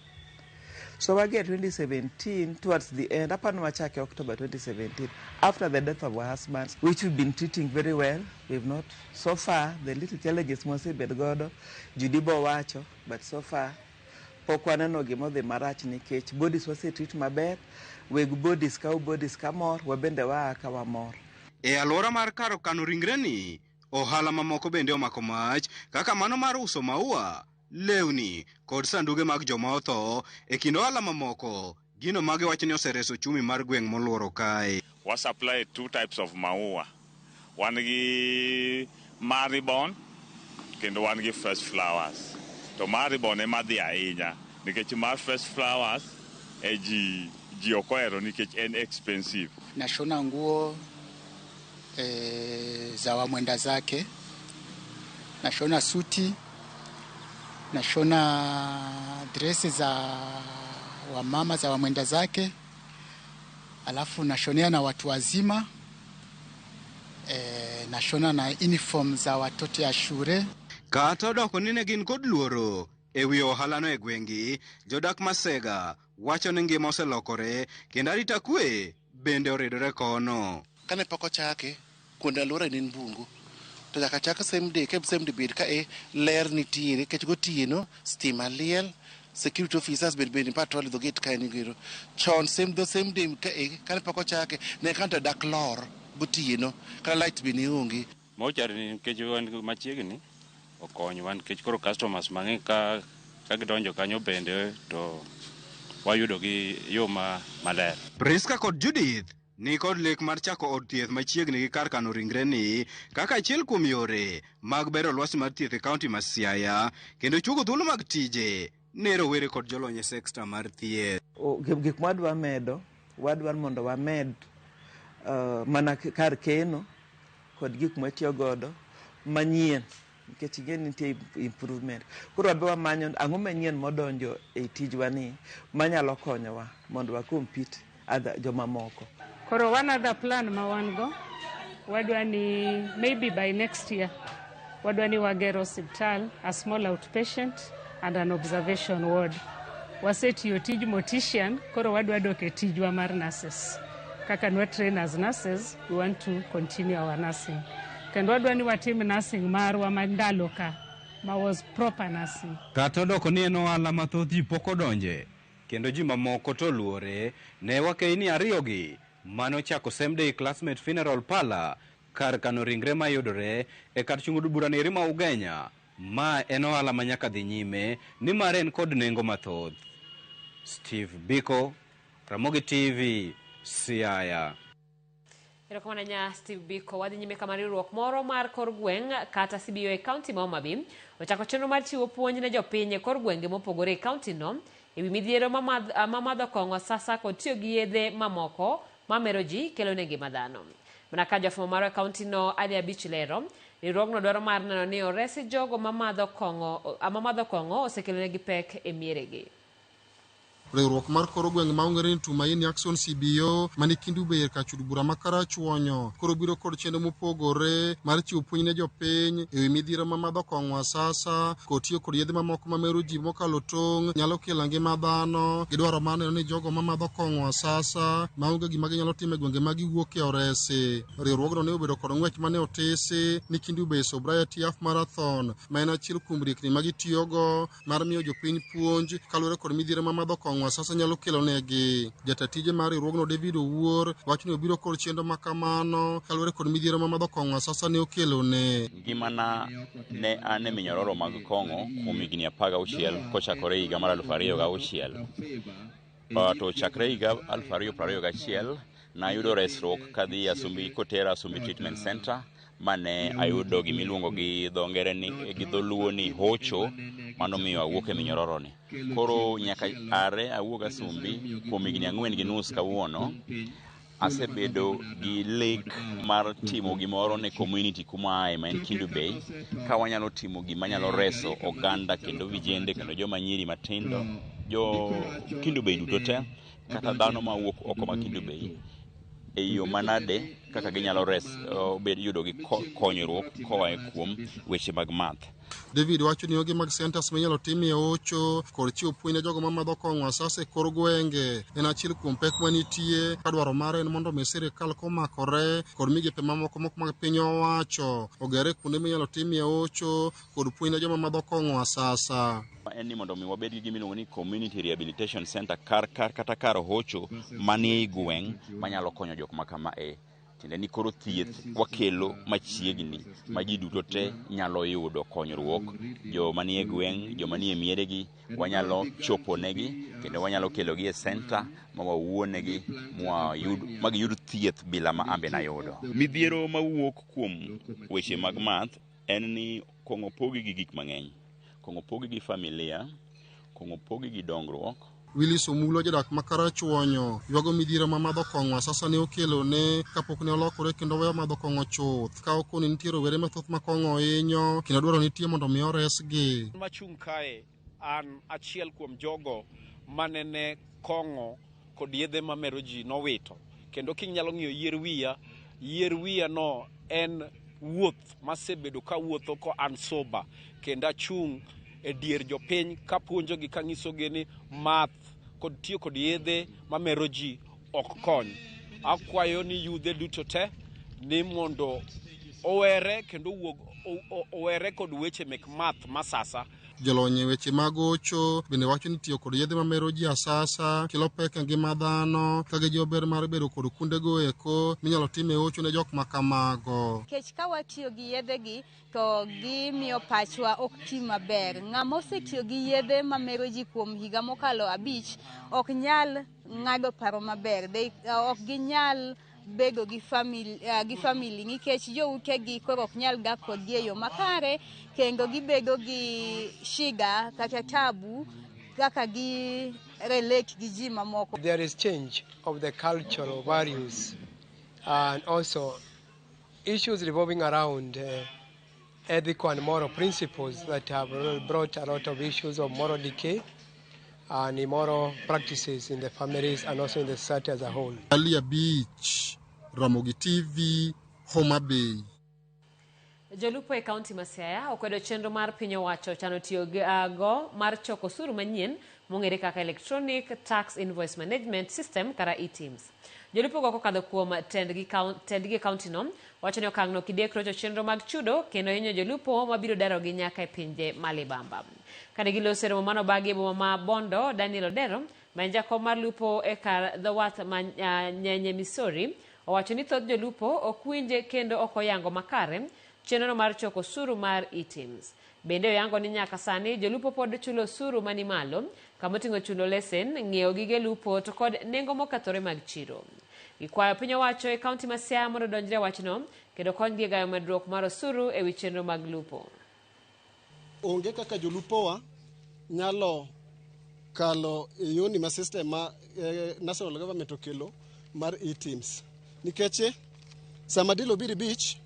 So again 2017 towards the end, up on wachake October 2017, after the death of our husbands, which we've been treating very well. We've not, so far, the little challenges mostly bedgodo, judibo wacho, but so far, pokwaneno gimo the marach nikech bodies wase treat maber, weg bodies ka bodies kamor, wabende wa kawa mor. E alwora mar karo kano ringreni, ohala mamoko bende omako mach, kaka mano mar uso maua, lewni kod sanduge mag joma otho e kind ohala mamoko. Gino mage wacho ni osereso chumi mar gweng' moluoro kae. We supply 2 types of maua. One gi maribon kendo one gi fresh flowers. To maribon ema dhi ahinya nikech mar fresh flowers e ji okohero nikech en expensive. Nashona nguo za wamwenda zake, nashona suti, nashona dresi za wamama za wamwenda zake, alafu nashonea na watu wazima, nashona na uniform za watoto ya shule. Kata odoko ni ne gin kod luoro e wi ohalano e gwengi, jodak Masega wacho ni ngima oselokore kendo arita kwe bende oridore kono. Kane pok ochake kuonde alwora ne bungu, to nyaka chak same day bed ka ler nitiere kech gotieno stima liel, security officers bende patrol the gate kae nigero. Chon same day ka kane pok ochake ne kanta dak lor gotieno kala light bende onge. Mochari ni kech wan machiegni okonyo wan kech koro customers mang'eny ka gidonjo kanyo bende to wayudo gi yo maler. Priska kod Judith ni kod lek mar chako od thieth machiegni gi kar kano ringreni kaka achiel kuom yore mag bero lwasi mar thieth e kaunti ma Siaya kendo chugo thuolo mag tije ne rowere kod jolony e sekta mar thieth. Gik mwadwa medo, wadwa mondo wamed mana kar keno kod gik mwatiyo godo manyien nikech ing'eni nitie improvement. Koro wabe wamanyo ang'o manyien modonjo e tijwani manyalo konyowa mondo wa compete joma moko. Koro one other plan ma wan go, wadwa ni maybe by next year, wadwa ni wagero hospital, a small outpatient and an observation ward. Wasetiyo tij mortician, koro wadwa dok e tijwa mar nurses. Kaka nwa train as nurses, we want to continue our nursing. Kendo wadwa ni watim nursing marwa mandalo ka, ma was proper nursing. Kata odoko ni en ohala mathoth ji pok odonje, kendo ji mamoko to luore, ne wakeini ariyogi mano chako same day classmate funeral parlor kar kano ringre mayudore e kar chungo bura ne Rima Ugenya. Ma en ohala manyaka dhi nyime ni mar en kod nengo mathoth. Steve Biko, Ramogi TV, Siaya. Erokamano nya Steve Biko. Wadhi nyime kama riwruok moro mar kor gweng' kata CBO e kaunti ma Homa Bay ochako chenro mar chiwo puonj ne jopiny e kor gwenge mopogore e kaunti no ewi midhiero mamadho kong'o sasa kod tiyo gi yedhe mamoko mamero ji kelo ne ngima dhano. Mana ka jafwambo mar kaunti no Ali Abich lero, riwruogno dwaro mar neno ni oresi jogo mamadho kong'o osekelo negi pek e mieregi. riwruok mar koro gweng' ma ong'ere ni Tumaini Action CBO mani Kindu Bei ka chud bura makarachuonyo koro biro kod chenro mopogore mar chiwo puonj ne jopiny e wi midhiero ma madho kong'o asasa kod tiyo kod yedhe mamoko mamero ji mokalo tong' nyalo kelo ngima dhano. Gidwaro maneno ni jogo ma madho kong'o asasa maonge gima ginyalo timo e gwenge ma giwuoke oresi. Riwruogno ne obedo kod ng'wech mane otisi ni Kindu Bei Sobriety Half Marathon ma en achiel kuom riekni ma gitiyogo mar miyo jopiny puonj kaluwore kod midhiero ma madho kong'o asasa nyalo kelo negi. Jatatije mar riwruogno David Owuor wacho ni obiro kod chenro makamano kaluwore kod midhiero ma madho kong'o asasa ne okelo ne. Ngimana ne an e minyororo mag kong'o kuom higni 16 kochakore higa mar 2006. To chakre higa 2021 nayudo resruok kadhi Asumbi kotera Asumbi Treatment Center mane ayudo gimiluongo gi dho ngere ni gi dholuo ni hocho mano miyo awuok e minyororo ni. Koro nyaka are awuok Asumbi kuom higni 4.5 kawuono. Asebedo gi lek mar timo gimoro ne community kuma ae ma en Kindu Bei ka wanyalo timo gima nyalo reso oganda kendo vijende kendo joma nyiri matindo jo Kindu Bei duto te kata dhano ma wuok oko ma Kindu Bei e yo manade kaka ginyalo yudo gi konyruok koa kuom weche mag math. David wacho ni oge mag centers minyalo timie hocho kod chiwo puonj ne jogo ma madho kong'o asasa e kor gwenge en achiel kuom pek manitie ka dwaro mare en mondo mi sirikal komakore kod migepe mamoko mag piny owacho ogere kuonde minyalo timie hocho kod puonj ne joma madho kong'o asasa. En ni mondo mi wabed gi gimiluongo ni community rehabilitation center kata kar hocho manie gweng' manyalo konyo jok ma kama tiende ni koro thieth wakelo machiegni ma ji duto te nyalo yudo konyruok. Jo manie gweng', jo manie mieregi wanyalo chopo negi kendo wanyalo kelogi e center ma wawuonegi ma giyud thieth bila ma ambe na yudo. Midhiero mawuok kuom weche mag math en ni kong'o pogi gi gik mang'eny. Kong'o pogi gi familia, kong'o pogi gi dongruok. Willis Omulo jadak makarachuonyo ywago midhiero ma madho kong'o asasa ne okelo ne kapok ne olokore kendo weyo madho kong'o chuth ka okoni nitie rowere mathoth ma kong'o hinyo kendo dwaro nitie mondo mi oresgi. Machung' kae an achiel kuom jogo manene kong'o kod yedhe mamero ji nowito kendo kinyalo ng'iyo yier wiya no en wuoth masebedo ka wuotho ko an soba kendo achung' e dier jopiny kapuonjogi kanyisogi ni math kod tiyo kod yedhe mamero ji ok kony. Akwayo ni yudhe duto te ni mondo owere kendo owere kod weche mek math masasa. Jolony e weche mag hocho bende wacho ni tiyo kod yedhe mamero ji asasa kelo pek e ngima dhano ka gijiwo ber mar bedo kod kuondego eko minyalo time hocho ne jok makamago. Kech ka watiyo gi yedhegi to gimiyo pachwa ok ti maber. Ng'ama osetiyo gi yedhe mamero ji kuom higa mokalo 5 ok nyal ng'ado paro maber. Ok ginyal bedo gi famili nikech joutegi koro ok nyal dak kodgi e yo makare kendo gibedo gi shiga kata tabu kaka gi relate gi ji mamoko. There is change of the cultural values and also issues revolving around ethical and moral principles that have brought a lot of issues of moral decay and immoral practices in the families and also in the society as a whole. Alia Beach, Ramogi TV, Homa Bay. Jolupo e kaunti ma Siaya okwedo chenro mar piny owacho chano tiyo go mar choko osuru manyien mong'ere kaka Electronic Tax Invoice Management System kara e-TIMS. Jolupo go kokadho kuom tendgi kaunti no wacho ni okang' no kidek rocho chenro mag chudo kendo hinyo jolupo mabiro daro gi nyaka e pinje malibamba. Kane giloso romo mano bagi e boma ma Bondo, Daniel Odero ma en jakom mar lupo e kar The Wath ma Nyenye Missouri owacho ni thoth jolupo ok winje kendo ok oyango makare chenro mar choko osuru mar e-TIMS. Bende oyango ni nyaka sani jolupo pod chulo osuru mani malo kama oting'o chulo lesen, ng'iewo gige lupo to kod nengo mokethore mag chiro. Gikwayo piny owacho e kaunti ma Siaya mondo odonjre wachno kendo konygi e gayo medruok mar osuru e wi chenro mag lupo. Onge kaka jolupowa nyalo kalo e yoni ma system ma national government okelo mar e-TIMS. Nikech sama dilo biri bich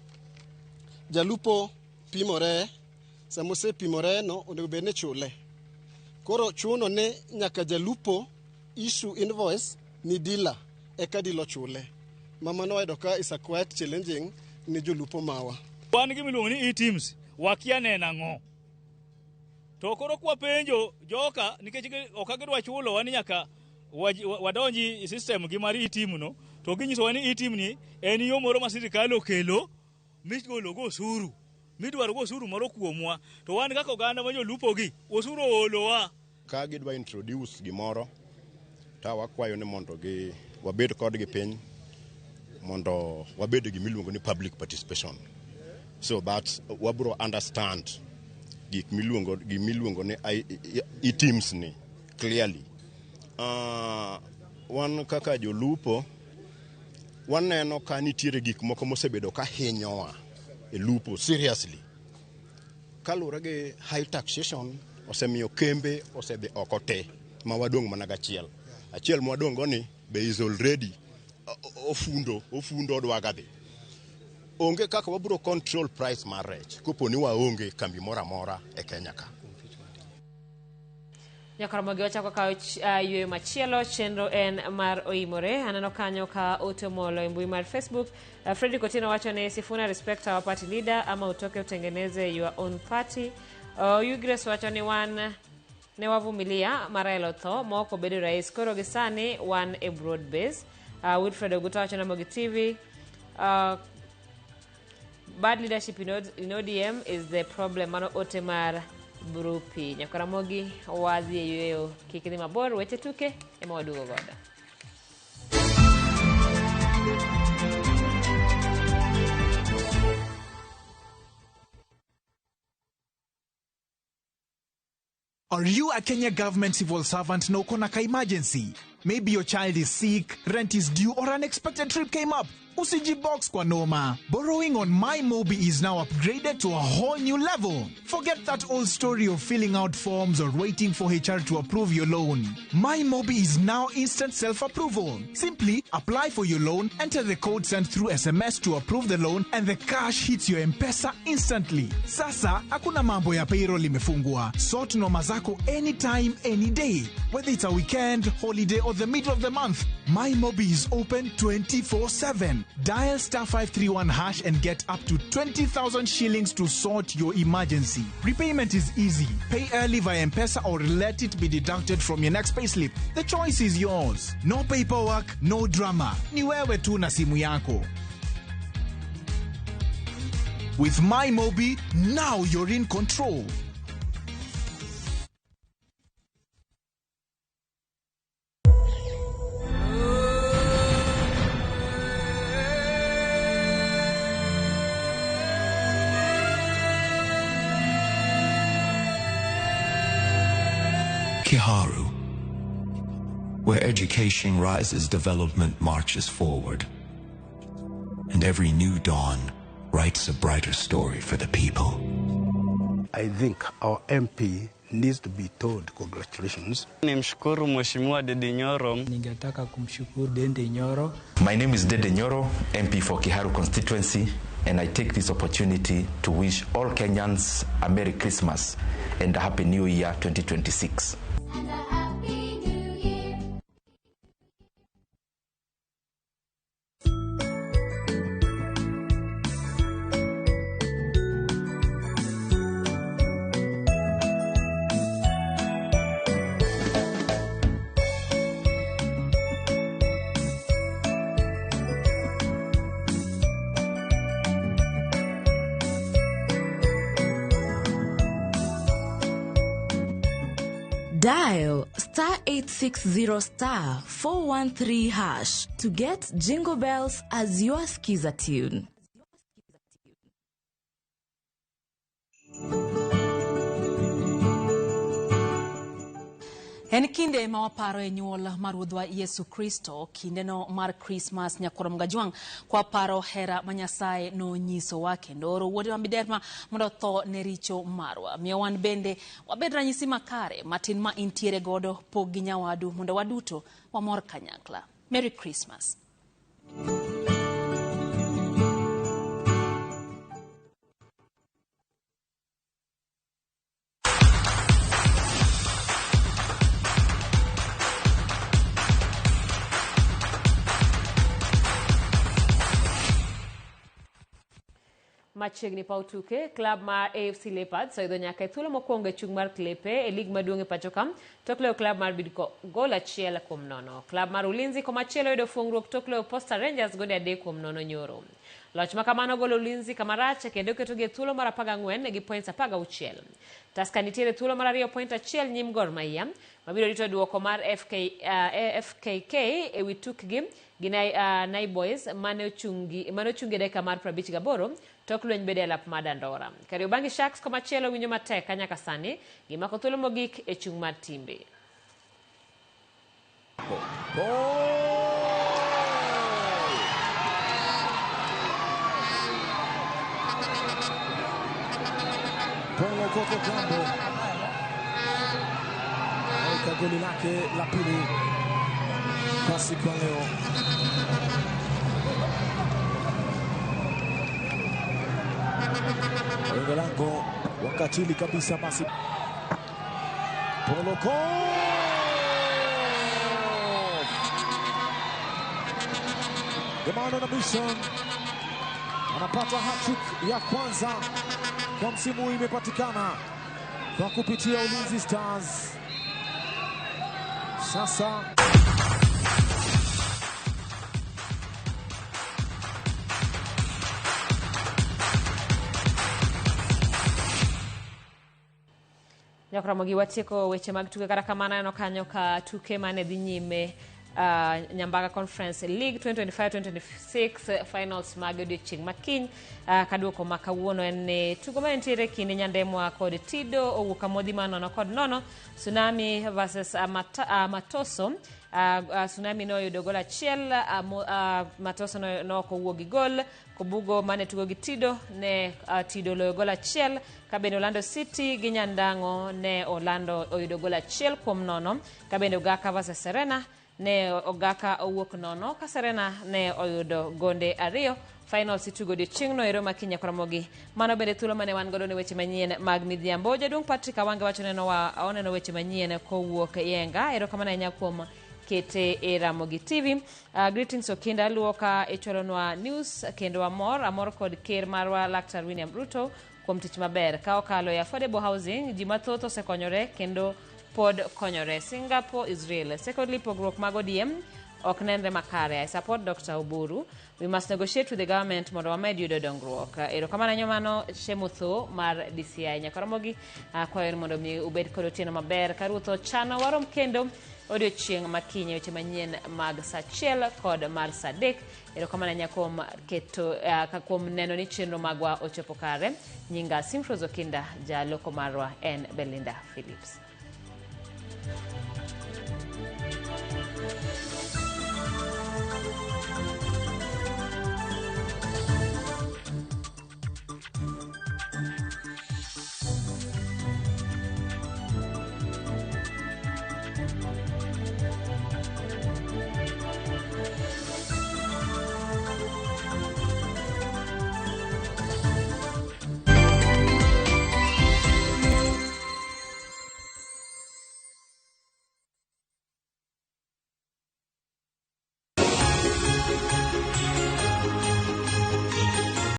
jalupo pimore, samose pimore no onego bedne chule. Koro chuno ne nyaka jalupo issue invoice ni dealer eka dilo chule. Mama no edoka is a quite challenging ni jolupo mawa. Wan gi miluongo ni e-teams wakia nena ngo. To koro kwa penjo joka nikech ok gidwa chulo wani nyaka wadonji system gi mari e-team no to ginyiso wani e-team ni en yo moro ma sirikal okelo migolo go osuru. Midwaro go osuru moro kuomwa to wan kaka oganda ma jolupo gi osuru olowa. Ka gidwa introduce gimoro ta wakwayo ni mondo gi wabed kod gi piny mondo wabed gi miluongo ni public participation so that wabro understand gik miluongo ni e-teams ni clearly. Wan kaka jolupo waneno ka nitiere gik moko mosebedo ka hinyowa e lupo seriously. Kalure gi high taxation osemiyo kembe osedhi oko te ma wadong' mana gachiel. Achiel mwadong' go ni be is already ofundo odwagadhi. Onge kaka wabro control price mar rech kopo ni waonge kambi mora mora e Kenya ka. Nyakaramogi wachako ka yweyo machielo chenro en mar oimore. Aneno kanyo ka otomolo e mbui mar Facebook. Freddy Kotino wacho ni Sifuna respect our party leader ama utoke utengeneze your own party. Ugres wacho ni wan ne wavumilia Maraelo tho moko bedo rais koro gisani wan a broad base. Wilfred Oguta wacho na Mogi TV. Bad leadership in ODM is the problem. Mano otemar Brupi. Nyakaramogi wazi yweyo kikidhi mabor weche tuke ema wadugo godo. Are you a Kenya government civil servant no konaka emergency? Maybe your child is sick, rent is due, or unexpected trip came up. Usiji box kwa noma. Borrowing on MyMobi is now upgraded to a whole new level. Forget that old story of filling out forms or waiting for HR to approve your loan. MyMobi is now instant self-approval. Simply apply for your loan, enter the code sent through SMS to approve the loan, and the cash hits your M-Pesa instantly. Sasa, hakuna mambo ya payroll imefungwa. Sort noma zako anytime, any day. Whether it's a weekend, holiday, or the middle of the month, MyMobi is open 24/7. Dial *531# and get up to 20,000 shillings to sort your emergency. Repayment is easy. Pay early via M-Pesa or let it be deducted from your next payslip. The choice is yours. No paperwork, no drama. Ni wewe tu na simu yako. With MyMobi, now you're in control. Kiharu, where education rises, development marches forward. And every new dawn writes a brighter story for the people. I think our MP needs to be told congratulations. Nimshukuru Mheshimiwa Dede Nyoro. Ningetaka kumshukuru Dede Nyoro. My name is Dede Nyoro, MP for Kiharu constituency, and I take this opportunity to wish all Kenyans a Merry Christmas and a Happy New Year 2026. Dial *860*413# to get Jingle Bells as your skiza tune. En kinde ma waparo e nyuol mar Ruodhwa Yesu Kristo, kindeno mar Christmas Nyakurom Gajwang' kwa paro hera ma Nyasaye no nyisowa kendo oro wuode ma Biderma mondo tho ne richo marwa. Miyo wan bende wabed ranyisi makare matin ma intiere godo pog gi nyawadu mondo waduto wamor kanyakla. Merry Christmas. machiegni paw tuke, klab mar AFC Leopards oidho nyaka e thuolo mokwongo e chung mar klepe e lig maduong' e pacho ka tok loyo klab mar Bidco gol 1-0. Klab mar Ulinzi komachielo oyudo fuong'ruok tok loyo Posta Rangers gol 3-0 nyoro. Loch ma kamano golo Ulinzi kamarach kendo ketogi e thuolo mar 14 gi points 16. Tusker nitiere thuolo mar 2 point 1 nyim Gor Mahia mabiro rito duoko mar FKK e wi tukgi gi Nai Boys mane ochungi dakika mar 58 tok lweny bede e lap mar Dandora. Kariobangi Sharks komachielo winjo matek nyaka sani gimako thuolo mogik e chung mar timbe. Polo Koko Kambo aweka goli lake la pili kwa siku ya leo. Wenye lango wakatili kabisa basi. Polo Koko Emmanuel Mission anapata hat-trick ya kwanza kwa msimu huu imepatikana kwa kupitia Ulinzi Stars. Sasa Nyakramogi watieko weche mag tuke kata kamano no kanyo ka tuke mane dhi nyime Nyambaga Conference League 2025-2026 finals mag odiochieng' makiny kaduoko makawuono en tugo manitiere kind Nyandemwa kod Tido owuok amodhi manono kod nono. Tsunami versus Matoso. Tsunami no yudo gol 1, Matoso no kowuok gi gol. Kobugo mane tugo gi Tido ne Tido loyo gol 1, kabende Orlando City gi Nyandango ne Orlando oyudo gol 1-0, kabende Ogaka versus Serena ne Ogaka owuok nono ka Serena ne oyudo gonde 2. Finals itugo odiochieng'no ero makinya Karamogi. Mano bende thuolo mane wan godo ne weche manyien mag midhiambo. Jaduong' Patrick Awange wacho oneno weche manyien kowuok Yenga. Ero kamano ahinya kuom kete e Ramogi TV. Greetings Okinda luoka e chulonwa news kendo amor kod ker marwa Laktar William Ruto kuom tich maber ka okalo e affordable housing. Ji mathoth osekonyore kendo pod konyore. Singapore, Israel. Secondly, pogruok mag ODM ok nenre makare. I support Dr. Oburu. We must negotiate with the government mondo wamed yudo dongruok. Ero kamano nyomano Shemutho mar DCI Nyakaramogi kwayo mondo mi ubed kod otieno maber ka Ruth chano warom kendo odiochieng' makiny weche manyien mag saa 1 kod mar saa 3. Ero kamano nyakom keto kuom neno ni chenro magwa ochopo kare. Nyinga Simfroz Okinda jaloko marwa en Belinda Phillips.